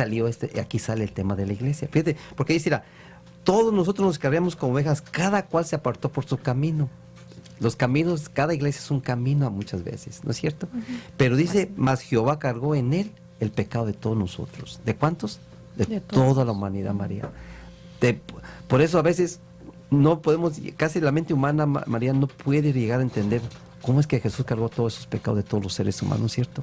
aquí sale el tema de la iglesia. Fíjate, porque dice, todos nosotros nos cargamos como ovejas, cada cual se apartó por su camino. Los caminos, cada iglesia es un camino muchas veces, ¿no es cierto? Pero dice, mas Jehová cargó en él el pecado de todos nosotros. ¿De cuántos? De toda la humanidad, María. Por eso a veces no podemos, casi la mente humana, María, no puede llegar a entender cómo es que Jesús cargó todos esos pecados de todos los seres humanos, ¿cierto?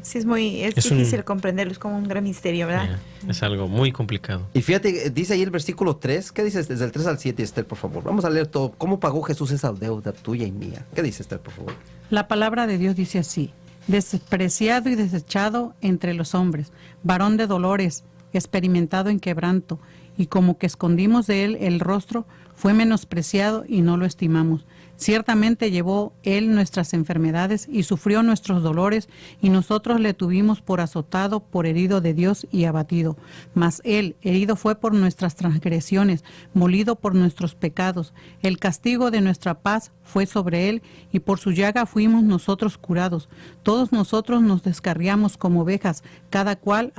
Sí, es difícil comprenderlo, es como un gran misterio, ¿verdad? Es algo muy complicado. Y fíjate, dice ahí el versículo 3, ¿qué dice desde el 3 al 7, Esther, por favor? Vamos a leer todo. ¿Cómo pagó Jesús esa deuda tuya y mía? ¿Qué dice Esther, por favor? La palabra de Dios dice así: despreciado y desechado entre los hombres, varón de dolores, experimentado en quebranto, y como que escondimos de él el rostro, fue menospreciado y no lo estimamos. Ciertamente llevó él nuestras enfermedades y sufrió nuestros dolores, y nosotros le tuvimos por azotado, por herido de Dios y abatido. Mas él herido fue por nuestras transgresiones, molido por nuestros pecados. El castigo de nuestra paz fue sobre él, y por su llaga fuimos nosotros curados. Todos nosotros nos descarriamos como ovejas, cada cual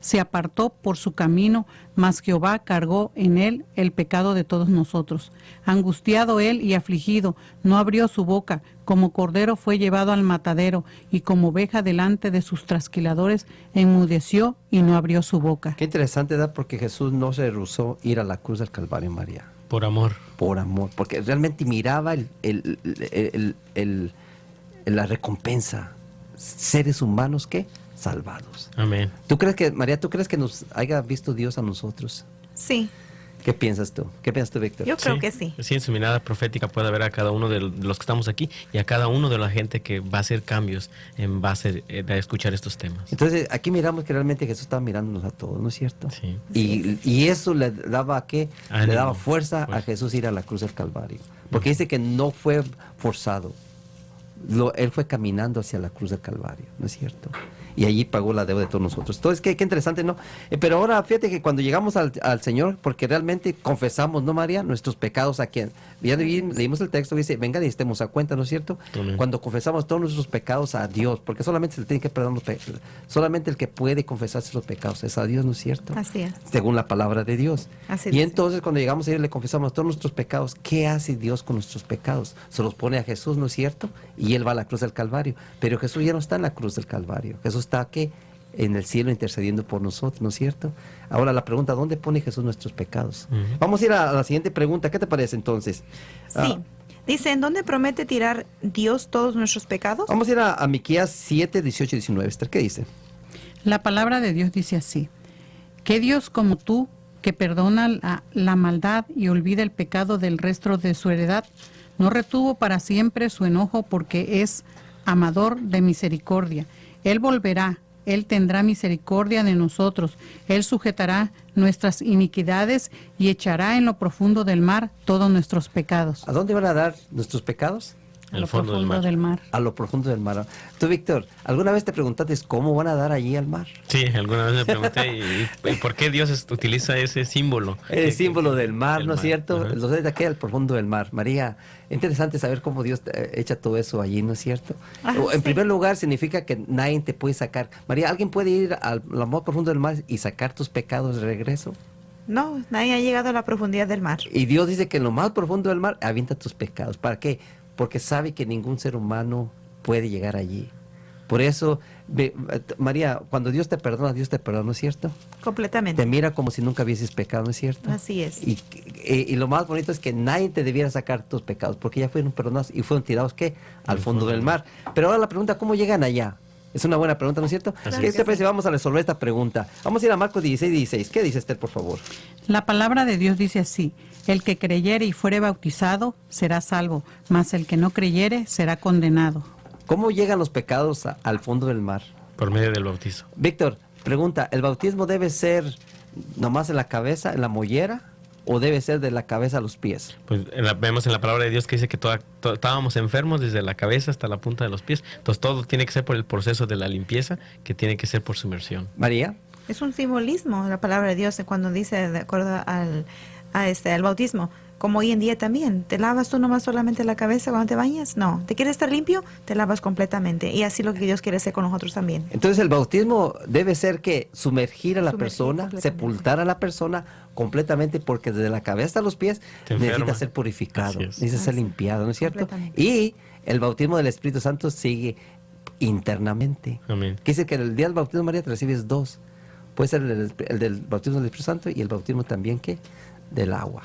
se apartó por su camino, mas Jehová cargó en él el pecado de todos nosotros. Angustiado él y afligido, no abrió su boca, como cordero fue llevado al matadero, y como oveja delante de sus trasquiladores, enmudeció y no abrió su boca. Qué interesante, ¿verdad? Porque Jesús no se rehusó ir a la cruz del Calvario, María. Por amor. Por amor, porque realmente miraba la recompensa. Seres humanos que salvados. Amén. ¿Tú crees que, María, nos haya visto Dios a nosotros? Sí, ¿Qué piensas tú? ¿Qué piensas tú, Víctor? yo creo que sí. Sí, en su mirada profética puede ver a cada uno de los que estamos aquí y a cada uno de la gente que va a hacer cambios en base a escuchar estos temas. Entonces, aquí miramos que realmente Jesús estaba mirándonos a todos, ¿no es cierto? Sí. Y eso le daba, ¿qué? Ánimo, Le daba fuerza a fuerza. Jesús ir a la cruz del Calvario. Porque dice que no fue forzado. Él fue caminando hacia la cruz del Calvario, ¿no es cierto? Y allí pagó la deuda de todos nosotros. Entonces, qué interesante, ¿no? Pero ahora, fíjate que cuando llegamos al Señor, porque realmente confesamos, ¿no, María? Nuestros pecados a quien. Ya leímos el texto que dice, venga y estemos a cuenta, ¿no es cierto? Amén. Cuando confesamos todos nuestros pecados a Dios, porque solamente se le tiene que perdonar los pecados. Solamente el que puede confesarse los pecados es a Dios, ¿no es cierto? Así es. Según la palabra de Dios. Así Y dice. entonces cuando llegamos a Él le confesamos todos nuestros pecados. ¿Qué hace Dios con nuestros pecados? Se los pone a Jesús, ¿no es cierto? Y Él va a la cruz del Calvario. Pero Jesús ya no está en la cruz del Calvario. Jesús está aquí en el cielo intercediendo por nosotros, ¿no es cierto? Ahora la pregunta, ¿dónde pone Jesús nuestros pecados? Ujú. Vamos a ir a la siguiente pregunta. ¿Qué te parece entonces? Sí. Dice, ¿en dónde promete tirar Dios todos nuestros pecados? Vamos a ir a Miqueas 7, 18 y 19. Esther, ¿qué dice? La palabra de Dios dice así: ¿qué Dios como tú, que perdona la maldad y olvida el pecado del resto de su heredad, no retuvo para siempre su enojo, porque es amador de misericordia? Él volverá, Él tendrá misericordia de nosotros, Él sujetará nuestras iniquidades y echará en lo profundo del mar todos nuestros pecados. ¿A dónde van a dar nuestros pecados? A El lo fondo del profundo mar. del mar. A lo profundo del mar. Tú, Víctor, ¿alguna vez te preguntaste cómo van a dar allí al mar? Sí, alguna vez me pregunté y por qué Dios utiliza ese símbolo. El símbolo del mar, del ¿no es mar, cierto? ajá. Los de aquí al profundo del mar. María, interesante saber cómo Dios echa todo eso allí, ¿no es cierto? En primer lugar, significa que nadie te puede sacar. María, ¿alguien puede ir al más profundo del mar y sacar tus pecados de regreso? No, nadie ha llegado a la profundidad del mar. Y Dios dice que en lo más profundo del mar avienta tus pecados. ¿Para qué? Porque sabe que ningún ser humano puede llegar allí. Por eso, María, cuando Dios te perdona, ¿no es cierto? Completamente. Te mira como si nunca hubieses pecado, ¿no es cierto? Así es. Y lo más bonito es que nadie te debiera sacar tus pecados, porque ya fueron perdonados y fueron tirados, ¿qué? Al fondo del mar. Pero ahora la pregunta, ¿cómo llegan allá? Es una buena pregunta, ¿no es cierto? Así ¿Qué es. te parece? Vamos a resolver esta pregunta. Vamos a ir a Marcos 16, 16. ¿Qué dice Esther, por favor? La palabra de Dios dice así: el que creyere y fuere bautizado será salvo, mas el que no creyere será condenado. ¿Cómo llegan los pecados al fondo del mar? Por medio del bautizo. Víctor, pregunta, ¿el bautismo debe ser nomás en la cabeza, en la mollera, o debe ser de la cabeza a los pies? Pues vemos en la palabra de Dios que dice que estábamos enfermos desde la cabeza hasta la punta de los pies. Entonces todo tiene que ser por el proceso de la limpieza, que tiene que ser por sumersión. María. Es un simbolismo la palabra de Dios cuando dice de acuerdo al bautismo. Como hoy en día también, ¿te lavas tú nomás solamente la cabeza cuando te bañas? No, ¿te quieres estar limpio? Te lavas completamente. Y así lo que Dios quiere hacer con nosotros también. Entonces el bautismo debe ser que sumergir a la persona, completamente. sepultar a la persona completamente, porque desde la cabeza a los pies Te necesita enferma. ser purificado, Así es. necesita ser Así. limpiado, ¿no es cierto? Completamente. Y el bautismo del Espíritu Santo sigue internamente. Amén. Quiere decir que el día del bautismo, María, te recibes dos. Puede ser el del bautismo del Espíritu Santo y el bautismo también, ¿qué? Del agua.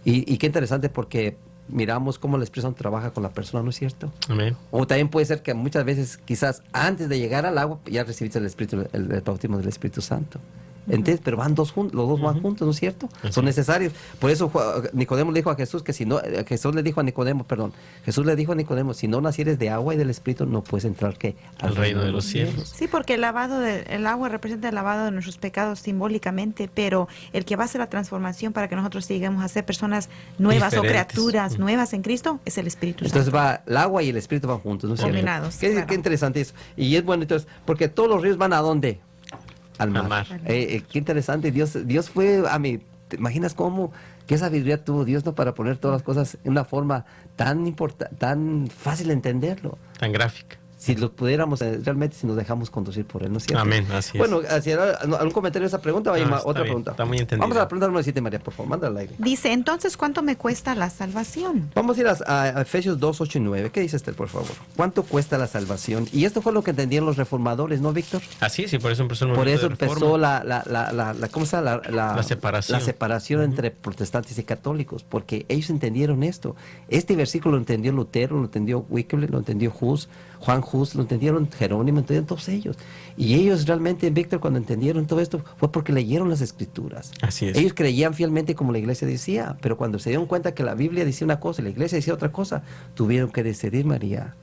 Y qué interesante, porque miramos cómo el Espíritu Santo trabaja con la persona, ¿no es cierto? Amén. O también puede ser que muchas veces, quizás antes de llegar al agua, ya recibiste el bautismo del Espíritu Santo. ¿Entiendes? Pero van los dos van juntos, ¿no es cierto? Son necesarios. Por eso Nicodemo le dijo a Jesús que si no, Jesús le dijo a Nicodemo, si no nacieres de agua y del Espíritu, no puedes entrar ¿qué? Al reino de los cielos. Sí, porque el agua representa el lavado de nuestros pecados simbólicamente, pero el que va a hacer la transformación para que nosotros sigamos a ser personas nuevas Diferentes. o criaturas nuevas en Cristo es el Espíritu Santo. Entonces va el agua y el Espíritu van juntos, ¿no es cierto? Combinados, Qué claro. interesante eso. Y es bueno, entonces, porque todos los ríos van ¿a dónde? Al mar. Al mar. Qué interesante. Dios fue a mí. ¿Te imaginas cómo? ¿Qué sabiduría tuvo Dios, no, para poner todas las cosas en una forma tan fácil de entenderlo? Tan gráfica. Si lo pudiéramos, realmente, si nos dejamos conducir por él, ¿no es cierto? Amén, así es. Bueno, ¿algún comentario de esa pregunta? Vaya, No, está otra bien, pregunta. está muy entendido. Vamos a la pregunta número 7, María, por favor, mándala al aire. Dice, entonces, ¿cuánto me cuesta la salvación? Vamos a ir a Efesios 2, 8 y 9. ¿Qué dice Esther, por favor? ¿Cuánto cuesta la salvación? Y esto fue lo que entendían los reformadores, ¿no, Víctor? Así, sí, por eso empezó el Por movimiento eso de empezó reforma. ¿cómo se llama? La separación. La separación entre protestantes y católicos, porque ellos entendieron esto. Este versículo lo entendió Lutero, lo entendió Wycliffe, lo entendió Hus, Juan Hus, lo entendieron Jerónimo, lo entendieron todos ellos. Y ellos realmente, Víctor, cuando entendieron todo esto, fue porque leyeron las Escrituras. Así es. Ellos creían fielmente como la iglesia decía, pero cuando se dieron cuenta que la Biblia decía una cosa y la iglesia decía otra cosa, tuvieron que decidir, María,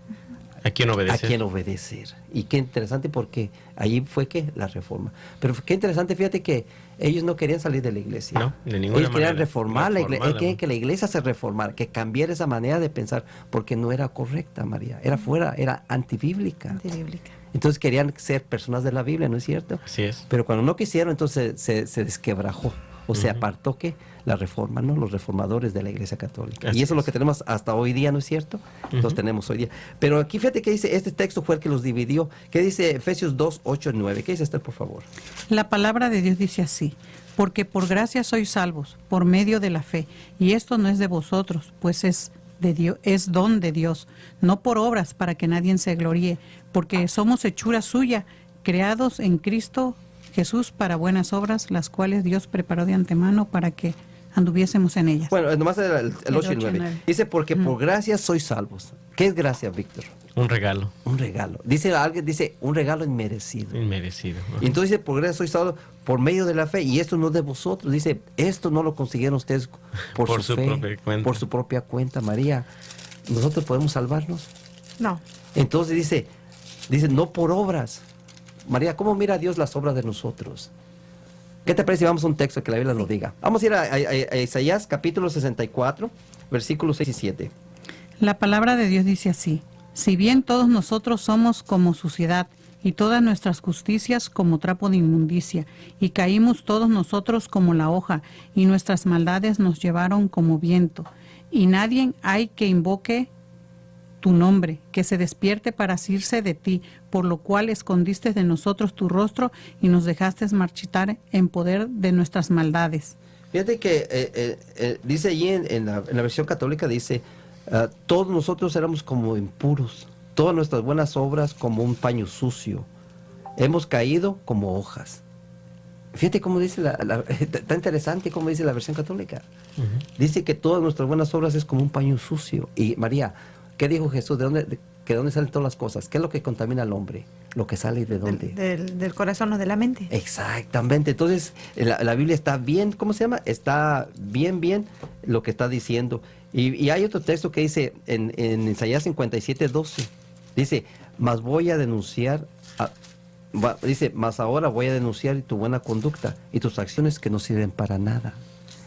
¿A quién a obedece? quién obedecer. Y qué interesante porque allí fue que la reforma. Pero qué interesante, fíjate que ellos no querían salir de la iglesia. No, de ninguna ellos querían manera. reformar la iglesia. Ellos querían Reformarla. que la iglesia se reformara, que cambiara esa manera de pensar, porque no era correcta, María. Era fuera, era antibíblica. Antibíblica. Entonces querían ser personas de la Biblia, ¿no es cierto? Así es. Pero cuando no quisieron, entonces se desquebrajó. O se apartó que la reforma, ¿no? Los reformadores de la Iglesia Católica. Así y eso es lo es. que tenemos hasta hoy día, ¿no es cierto? Los tenemos hoy día. Pero aquí fíjate que dice, este texto fue el que los dividió. ¿Qué dice Efesios 2, 8 y 9? ¿Qué dice Esther, por favor? La palabra de Dios dice así, porque por gracia sois salvos, por medio de la fe, y esto no es de vosotros, pues es de Dios, es don de Dios, no por obras para que nadie se gloríe, porque somos hechura suya, creados en Cristo Jesús para buenas obras, las cuales Dios preparó de antemano para que anduviésemos en ellas. Bueno, nomás el 8 y 8 y 9. 9. Dice, porque por gracia sois salvos. ¿Qué es gracia, Víctor? Un regalo. Un regalo. Dice alguien, dice, un regalo inmerecido. Inmerecido. Y entonces dice, por gracia sois salvos por medio de la fe. Y esto no es de vosotros. Dice, esto no lo consiguieron ustedes por su fe, propia cuenta. por su propia cuenta, María. ¿Nosotros podemos salvarnos? No. Entonces dice, no por obras. María, ¿cómo mira Dios las obras de nosotros? ¿Qué te parece si vamos a un texto que la Biblia nos diga? Vamos a ir a Isaías capítulo 64, versículos 6 y 7. La palabra de Dios dice así, si bien todos nosotros somos como suciedad, y todas nuestras justicias como trapo de inmundicia, y caímos todos nosotros como la hoja, y nuestras maldades nos llevaron como viento, y nadie hay que invoque tu nombre, que se despierte para asirse de ti, por lo cual escondiste de nosotros tu rostro y nos dejaste marchitar en poder de nuestras maldades. Fíjate que dice allí en la versión católica, dice, todos nosotros éramos como impuros, todas nuestras buenas obras como un paño sucio, hemos caído como hojas. Fíjate cómo dice, está interesante cómo dice la versión católica. Dice que todas nuestras buenas obras es como un paño sucio. Y María, ¿qué dijo Jesús? ¿De dónde salen todas las cosas? ¿Qué es lo que contamina al hombre? Lo que sale de dónde. Del corazón o de la mente. Exactamente. Entonces, la Biblia está bien, ¿cómo se llama? Está bien lo que está diciendo. Y hay otro texto que dice en Isaías 57, 12. Dice, mas ahora voy a denunciar tu buena conducta y tus acciones que no sirven para nada.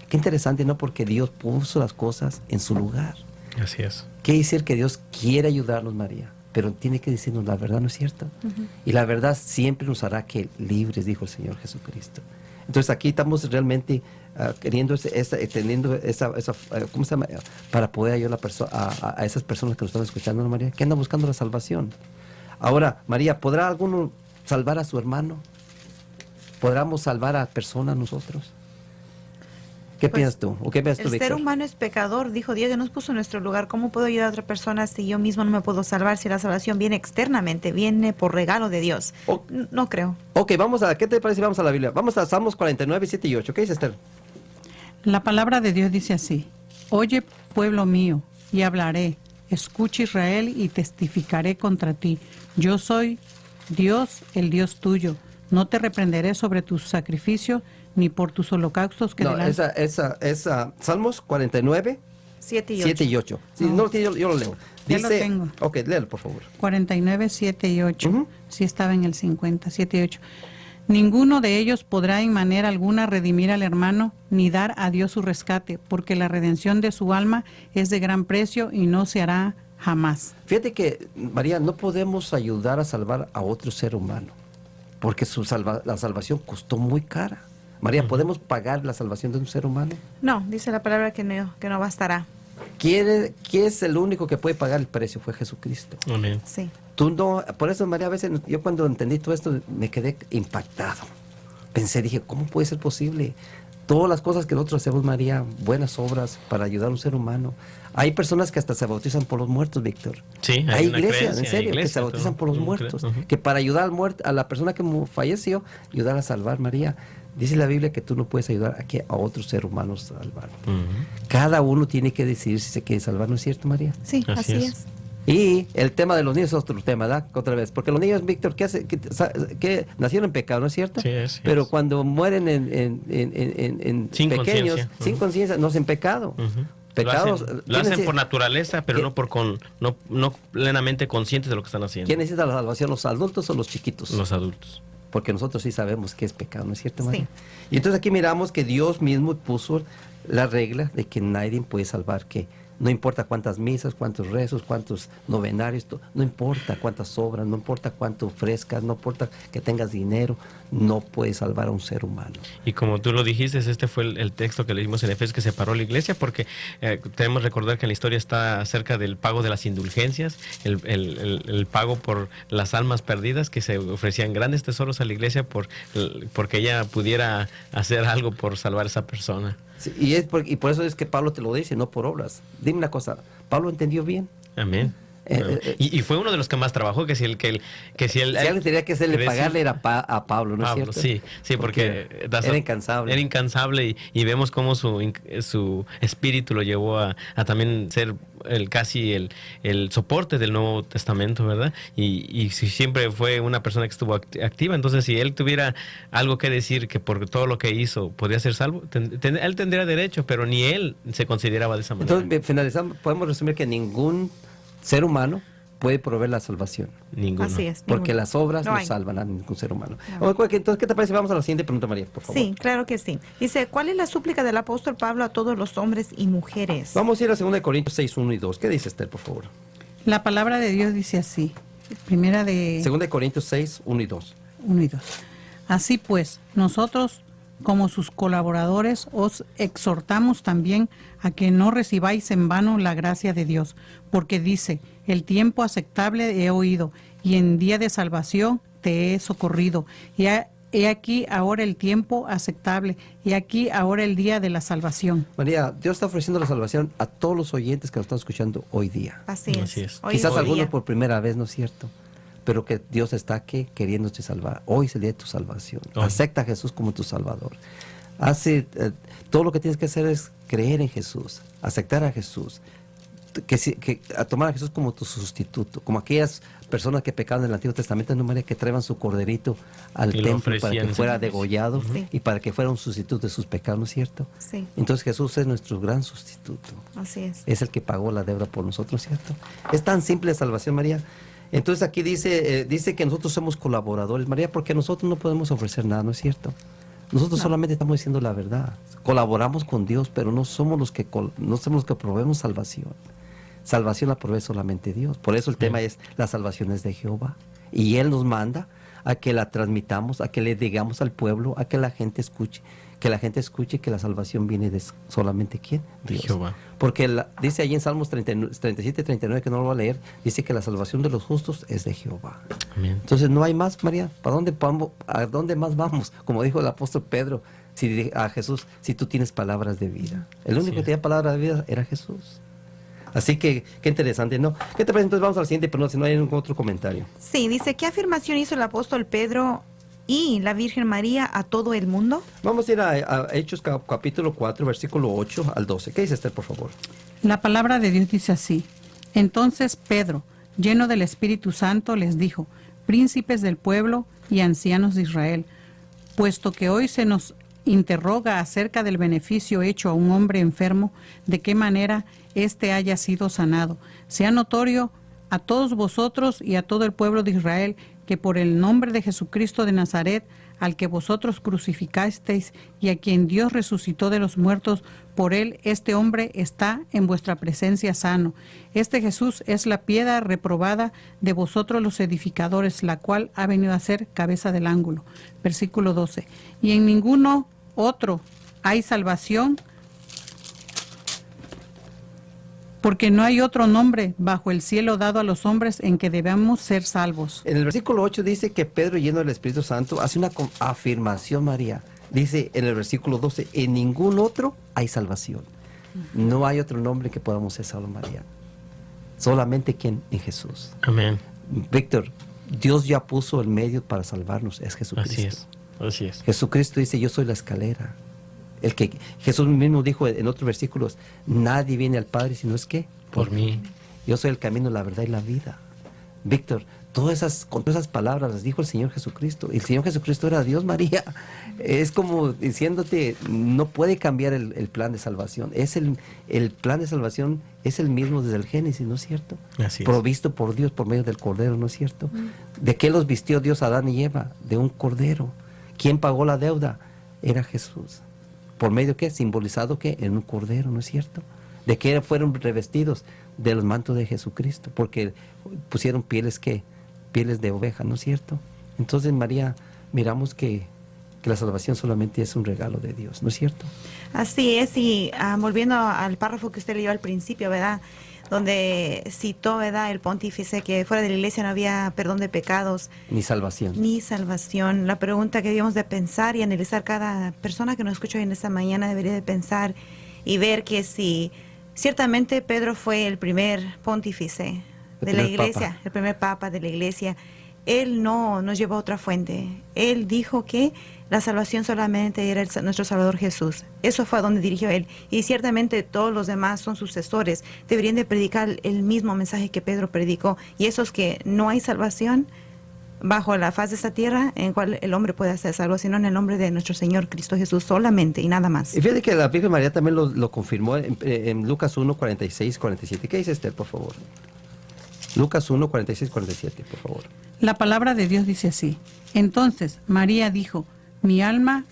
Qué interesante, ¿no? Porque Dios puso las cosas en su lugar. Así es. Quiere decir que Dios quiere ayudarnos, María, pero tiene que decirnos la verdad, ¿no es cierto? Y la verdad siempre nos hará que libres, dijo el Señor Jesucristo. Entonces aquí estamos realmente teniendo esa ¿cómo se llama? Para poder ayudar a esas personas que nos están escuchando, ¿no, María? Que andan buscando la salvación. Ahora, María, ¿podrá alguno salvar a su hermano? ¿Podremos salvar a personas nosotros? ¿Qué Pues, piensas tú? ¿O qué piensas tú, El ser Víctor? humano es pecador, dijo Dios, que nos puso en nuestro lugar. ¿Cómo puedo ayudar a otra persona si yo mismo no me puedo salvar? Si la salvación viene externamente, viene por regalo de Dios. Oh. No creo. Ok, ¿qué te parece si vamos a la Biblia? Vamos a Salmos 49, 7 y 8. ¿Qué dice Esther? La palabra de Dios dice así, oye pueblo mío, y hablaré, escucha Israel y testificaré contra ti. Yo soy Dios, el Dios tuyo. no te reprenderé sobre tus sacrificios ni por tus holocaustos que No, delante. esa Salmos 49, 7 y 8. 7 y 8. Si no lo tiene, yo lo leo. Ya lo tengo. Ok, léelo, por favor. 49, 7 y 8. Ujú. Sí estaba en el 50, 7 y 8. Ninguno de ellos podrá en manera alguna redimir al hermano, ni dar a Dios su rescate, porque la redención de su alma es de gran precio y no se hará jamás. Fíjate que, María, no podemos ayudar a salvar a otro ser humano, porque la salvación costó muy cara. María, ¿podemos pagar la salvación de un ser humano? No, dice la palabra que no bastará. ¿Quién es el único que puede pagar el precio? Fue Jesucristo. Amén. Sí. Tú no, por eso, María, a veces yo cuando entendí todo esto me quedé impactado. Dije, ¿cómo puede ser posible? Todas las cosas que nosotros hacemos, María, buenas obras para ayudar a un ser humano. Hay personas que hasta se bautizan por los muertos, Víctor. Sí, hay una iglesias, creencia, en serio, que iglesia, se bautizan todo. por los Ujú, muertos. ujú. Que para ayudar a la persona que falleció, ayudar a salvar, María. Dice la Biblia que tú no puedes ayudar a otro ser humano a salvar. Ujú. Cada uno tiene que decidir si se quiere salvar, ¿no es cierto, María? Sí, Así así es. es. Y el tema de los niños es otro tema, ¿verdad? Otra vez. Porque los niños, Víctor, que nacieron en pecado, ¿no es cierto? Sí, así Pero es. cuando mueren Sin pequeños, conciencia. sin Ujú. conciencia, no hacen pecado. Ujú. Pecados. Lo hacen por naturaleza, pero ¿Quién- no plenamente conscientes de lo que están haciendo. ¿Quién necesita la salvación, los adultos o los chiquitos? Los adultos. Porque nosotros sí sabemos que es pecado, ¿no es cierto, Sí. María? Y entonces aquí miramos que Dios mismo puso la regla de que nadie puede salvar, que no importa cuántas misas, cuántos rezos, cuántos novenarios, no importa cuántas obras, no importa cuánto ofrezcas, no importa que tengas dinero, no puedes salvar a un ser humano. Y como tú lo dijiste, este fue el texto que leímos en Efesios que separó la iglesia, porque debemos recordar que en la historia está acerca del pago de las indulgencias, el pago por las almas perdidas, que se ofrecían grandes tesoros a la iglesia porque ella pudiera hacer algo por salvar a esa persona. Sí, y por eso es que Pablo te lo dice, no por obras. Dime una cosa, ¿Pablo entendió bien? Amén. Y fue uno de los que más trabajó, que si Si alguien tenía que hacerle pagarle era a Pablo, ¿no es Pablo, cierto? sí, porque era incansable. Era incansable y vemos cómo su espíritu lo llevó a también ser casi el soporte del Nuevo Testamento, ¿verdad? Y siempre fue una persona que estuvo activa. Entonces, si él tuviera algo que decir que por todo lo que hizo podía ser salvo, él tendría derecho, pero ni él se consideraba de esa manera. Entonces, finalizando, podemos resumir que ningún ser humano puede proveer la salvación. Ninguno. Así es. Porque ninguno. las obras no hay. salvan a ningún ser humano. No. Entonces, ¿qué te parece? Vamos a la siguiente pregunta, María, por favor. Sí, claro que sí. Dice, ¿cuál es la súplica del apóstol Pablo a todos los hombres y mujeres? Vamos a ir a 2 Corintios 6, 1 y 2. ¿Qué dice Esther, por favor? La palabra de Dios dice así. Primera de 2 Corintios 6, 1 y 2. 1 y 2. Así pues, nosotros, como sus colaboradores, os exhortamos también a que no recibáis en vano la gracia de Dios, porque dice, el tiempo aceptable he oído, y en día de salvación te he socorrido. Y he aquí ahora el tiempo aceptable, y aquí ahora el día de la salvación. María, Dios está ofreciendo la salvación a todos los oyentes que nos están escuchando hoy día. Así es. Así es. Hoy Quizás es el algunos día. por primera vez, ¿no es cierto? Pero que Dios está aquí queriéndote salvar. Hoy es el día de tu salvación. Hoy. Acepta a Jesús como tu Salvador. Todo lo que tienes que hacer es creer en Jesús, aceptar a Jesús, a tomar a Jesús como tu sustituto, como aquellas personas que pecaban en el Antiguo Testamento, no manera que traían su corderito al Y lo templo para ofrecían que en fuera sacrificio. degollado Sí. y para que fuera un sustituto de sus pecados, ¿no es cierto? Sí, Entonces Jesús es nuestro gran sustituto. así es. Es el que pagó la deuda por nosotros, ¿cierto? Es tan simple la salvación, María. Entonces aquí dice que nosotros somos colaboradores, María, porque nosotros no podemos ofrecer nada, ¿no es cierto? Nosotros solamente estamos diciendo la verdad. Colaboramos con Dios, pero no somos los que proveemos salvación. Salvación la provee solamente Dios. Por eso el tema es, la salvación es de Jehová. Y Él nos manda a que la transmitamos, a que le digamos al pueblo, a que la gente escuche. Que la gente escuche que la salvación viene de solamente ¿quién? De Dios. Jehová. Porque dice ahí en Salmos 37, 39, que no lo voy a leer, dice que la salvación de los justos es de Jehová. Amén. Entonces no hay más, María. ¿A dónde más vamos? Como dijo el apóstol Pedro a Jesús, si tú tienes palabras de vida. El único Sí. que tenía palabras de vida era Jesús. Así que, qué interesante, ¿no? ¿Qué te parece? Entonces vamos al siguiente, pero no, si no hay ningún otro comentario. Sí, dice, ¿qué afirmación hizo el apóstol Pedro y la Virgen María a todo el mundo? Vamos a ir a Hechos capítulo 4, versículo 8 al 12. ¿Qué dice Esther, por favor? La palabra de Dios dice así. Entonces Pedro, lleno del Espíritu Santo, les dijo, príncipes del pueblo y ancianos de Israel, puesto que hoy se nos interroga acerca del beneficio hecho a un hombre enfermo, de qué manera éste haya sido sanado. Sea notorio a todos vosotros y a todo el pueblo de Israel que por el nombre de Jesucristo de Nazaret, al que vosotros crucificasteis y a quien Dios resucitó de los muertos, por él este hombre está en vuestra presencia sano. Este Jesús es la piedra reprobada de vosotros los edificadores, la cual ha venido a ser cabeza del ángulo. Versículo 12. Y en ninguno otro hay salvación, porque no hay otro nombre bajo el cielo dado a los hombres en que debemos ser salvos. En el versículo 8 dice que Pedro, lleno del Espíritu Santo, hace una afirmación, María. Dice en el versículo 12, en ningún otro hay salvación. No hay otro nombre que podamos ser salvos, María. Solamente ¿quién? En Jesús. Amén. Víctor, Dios ya puso el medio para salvarnos, es Jesucristo. Así es. Así es. Jesucristo dice, yo soy la escalera. El que Jesús mismo dijo en otros versículos, nadie viene al Padre sino es que Por mí. yo soy el camino, la verdad y la vida. Víctor, con todas esas palabras las dijo el Señor Jesucristo. El Señor Jesucristo era Dios, María. Es como diciéndote, no puede cambiar el plan de salvación. El plan de salvación es el mismo desde el Génesis, ¿no es cierto? Así es. Provisto por Dios por medio del Cordero, ¿no es cierto? ¿De qué los vistió Dios a Adán y Eva? De un Cordero. ¿Quién pagó la deuda? Era Jesús. ¿Por medio de qué? Simbolizado ¿qué? En un Cordero, ¿no es cierto? ¿De qué fueron revestidos? De los mantos de Jesucristo, porque pusieron pieles ¿qué? Pieles de oveja, ¿no es cierto? Entonces, María, miramos que la salvación solamente es un regalo de Dios, ¿no es cierto? Así es, y volviendo al párrafo que usted leyó al principio, ¿verdad? Donde citó, ¿verdad? El pontífice que fuera de la iglesia no había perdón de pecados. Ni salvación. Ni salvación. La pregunta que debemos de pensar y analizar, cada persona que nos escucha hoy en esta mañana debería de pensar y ver que si ciertamente Pedro fue el primer pontífice de la iglesia, papa. el primer papa de la iglesia, él no nos llevó a otra fuente. Él dijo que la salvación solamente era nuestro Salvador Jesús. Eso fue a donde dirigió él. Y ciertamente todos los demás son sucesores. Deberían de predicar el mismo mensaje que Pedro predicó. Y eso es que no hay salvación bajo la faz de esta tierra en cual el hombre puede ser salvo, sino en el nombre de nuestro Señor Cristo Jesús solamente y nada más. Y fíjate que la Virgen María también lo confirmó en Lucas 1, 46, 47. ¿Qué dice Esther, por favor? Lucas 1, 46, 47, por favor. La palabra de Dios dice así. Entonces María dijo, mi alma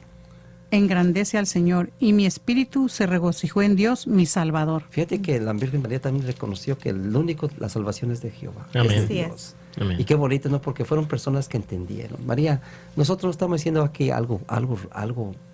engrandece al Señor y mi espíritu se regocijó en Dios, mi Salvador. Fíjate que la Virgen María también reconoció que la salvación es de Jehová. Amén. Es Así de es. Dios. Amén. Y qué bonito, ¿no? Porque fueron personas que entendieron. María, nosotros estamos diciendo aquí algo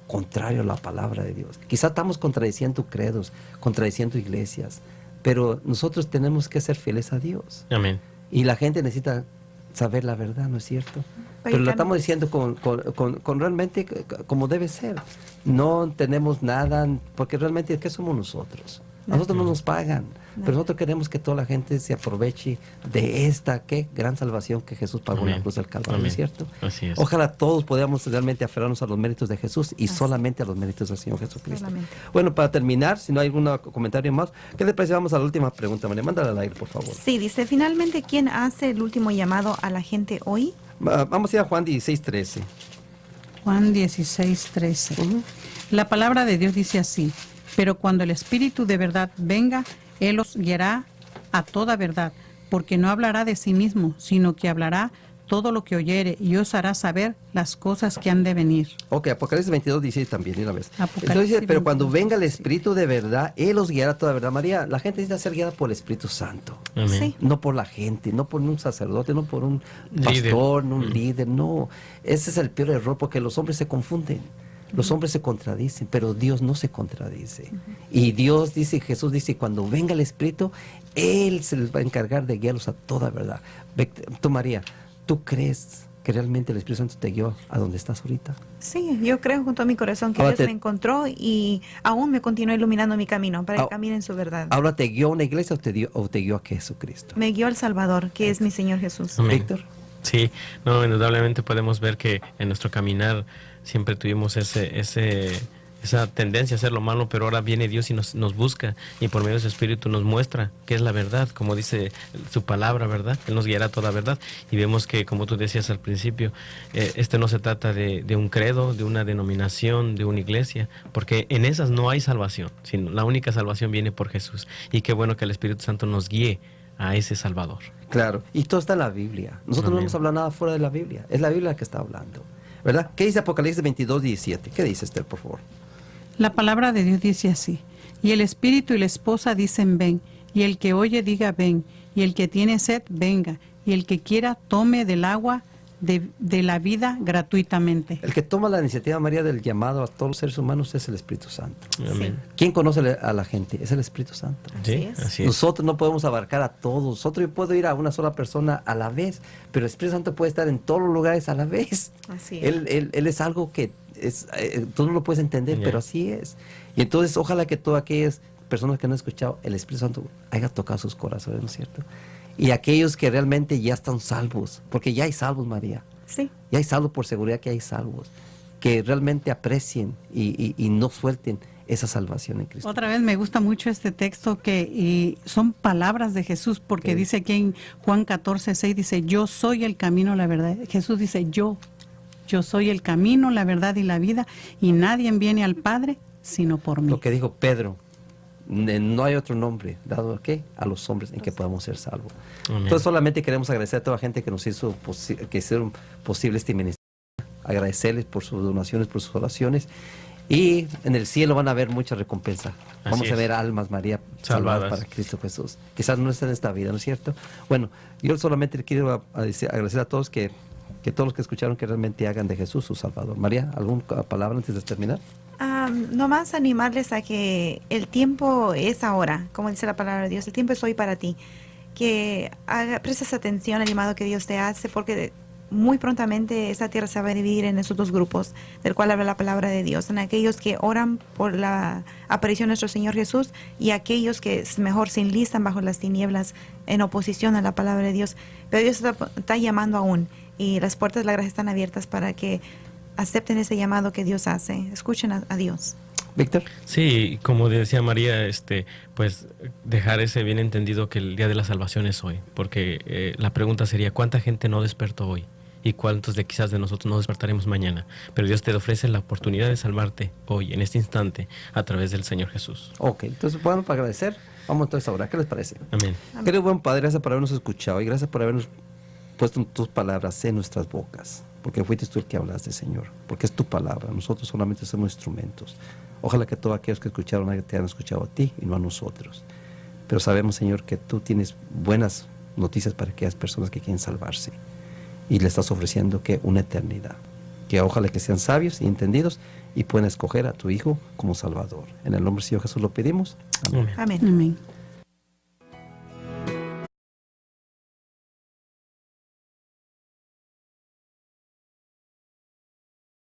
contrario a la palabra de Dios. Quizá estamos contradiciendo credos, contradiciendo iglesias, pero nosotros tenemos que ser fieles a Dios. Amén. Y la gente necesita saber la verdad, ¿no es cierto? Pero lo estamos diciendo con realmente como debe ser. No tenemos nada, porque realmente, ¿qué somos nosotros? Nosotros no nos pagan, pero nosotros queremos que toda la gente se aproveche de esta gran salvación que Jesús pagó en la cruz del Calvario, ¿no es cierto? Así es. Ojalá todos podamos realmente aferrarnos a los méritos de Jesús y solamente a los méritos del Señor Jesucristo. Solamente. Bueno, para terminar, si no hay algún comentario más, ¿qué le parece? Vamos a la última pregunta, María. Mándala al aire, por favor. Sí, dice, finalmente, ¿quién hace el último llamado a la gente hoy? Vamos a ir a Juan 16, 13. Juan 16, 13. La palabra de Dios dice así, pero cuando el Espíritu de verdad venga, Él os guiará a toda verdad, porque no hablará de sí mismo, sino que hablará todo lo que oyere y os hará saber las cosas que han de venir. Ok, Apocalipsis 22, 16 también, de una vez. Apocalipsis Entonces dice, pero 22. cuando venga el Espíritu de verdad, Él os guiará a toda verdad. María, la gente necesita ser guiada por el Espíritu Santo. Amén. Sí. No por la gente, no por un sacerdote, no por un Líder. pastor, no un líder, no. Ese es el peor error porque los hombres se confunden. Los hombres se contradicen, pero Dios no se contradice. Y Dios dice, Jesús dice, cuando venga el Espíritu, Él se les va a encargar de guiarlos a toda verdad. Tú, María, ¿tú crees que realmente el Espíritu Santo te guió a donde estás ahorita? Sí, yo creo con todo mi corazón que Ahora Dios me encontró y aún me continúa iluminando mi camino para que camine en su verdad. ¿Ahora te guió a una iglesia o te guió a Jesucristo? Me guió al Salvador, que es mi Señor Jesús. Amén. Víctor. Sí, no, indudablemente podemos ver que en nuestro caminar siempre tuvimos ese esa tendencia a hacer lo malo, pero ahora viene Dios y nos busca y por medio de su Espíritu nos muestra qué es la verdad, como dice su palabra, ¿verdad? Él nos guiará a toda verdad y vemos que, como tú decías al principio, no se trata de un credo, de una denominación, de una iglesia, porque en esas no hay salvación, sino la única salvación viene por Jesús y qué bueno que el Espíritu Santo nos guíe a ese Salvador. Claro, y todo está en la Biblia. Nosotros Amén. no hemos hablado nada fuera de la Biblia. Es la Biblia la que está hablando, ¿verdad? ¿Qué dice Apocalipsis 22:17? ¿Qué dice, Esther, por favor? La palabra de Dios dice así: y el espíritu y la esposa dicen ven, y el que oye diga ven, y el que tiene sed venga, y el que quiera tome del agua de la vida gratuitamente. El que toma la iniciativa, María, del llamado a todos los seres humanos es el Espíritu Santo. Amén. ¿Quién conoce a la gente? Es el Espíritu Santo. Sí, es. así es. Nosotros no podemos abarcar a todos. Nosotros yo puedo ir a una sola persona a la vez, pero el Espíritu Santo puede estar en todos los lugares a la vez. Así es. Él es algo que tú no lo puedes entender, Ya. pero así es. Y entonces ojalá que todas aquellas personas que no han escuchado, el Espíritu Santo haya tocado sus corazones, ¿no es cierto? Y aquellos que realmente ya están salvos, porque ya hay salvos, María. Sí. Ya hay salvos, por seguridad que hay salvos, que realmente aprecien y no suelten esa salvación en Cristo. Otra vez me gusta mucho este texto que son palabras de Jesús, porque Sí. dice aquí en Juan 14:6, dice, yo soy el camino, la verdad. Jesús dice, yo soy el camino, la verdad y la vida, y nadie viene al Padre sino por mí. Lo que dijo Pedro, no hay otro nombre dado ¿a qué? A los hombres en que podamos ser salvos. Amén. Entonces solamente queremos agradecer a toda la gente que nos hizo que hicieron posible este ministerio, agradecerles por sus donaciones, por sus oraciones, y en el cielo van a haber mucha recompensa. Así Vamos a es. ver almas, María, salvadas Salvadas. para Cristo Jesús. Quizás no estén en esta vida, ¿no es cierto? Bueno, yo solamente quiero agradecer a todos que todos los que escucharon que realmente hagan de Jesús su Salvador. María, ¿alguna palabra antes de terminar? Nomás animarles a que el tiempo es ahora, como dice la palabra de Dios, el tiempo es hoy para ti. Que prestes atención al llamado que Dios te hace, porque muy prontamente esta tierra se va a dividir en esos dos grupos, del cual habla la palabra de Dios, en aquellos que oran por la aparición de nuestro Señor Jesús y aquellos que mejor se enlistan bajo las tinieblas en oposición a la palabra de Dios. Pero Dios está llamando aún y las puertas de la gracia están abiertas para que acepten ese llamado que Dios hace. Escuchen a Dios. Víctor. Sí, como decía María, pues dejar ese bien entendido que el día de la salvación es hoy, porque la pregunta sería, ¿cuánta gente no despertó hoy? ¿Y cuántos de quizás de nosotros no despertaremos mañana? Pero Dios te ofrece la oportunidad de salvarte hoy, en este instante, a través del Señor Jesús. Ok, entonces bueno, para agradecer, vamos entonces ahora, ¿qué les parece? Amén. Querido buen Padre, gracias por habernos escuchado y gracias por habernos puesto tus palabras en nuestras bocas, porque fuiste tú el que hablaste, Señor, porque es tu palabra, nosotros solamente somos instrumentos. Ojalá que todos aquellos que escucharon te hayan escuchado a ti y no a nosotros. Pero sabemos, Señor, que tú tienes buenas noticias para aquellas personas que quieren salvarse y le estás ofreciendo que una eternidad. Que ojalá que sean sabios y entendidos y puedan escoger a tu Hijo como Salvador. En el nombre del Señor Jesús lo pedimos. Amén. Amén. Amén.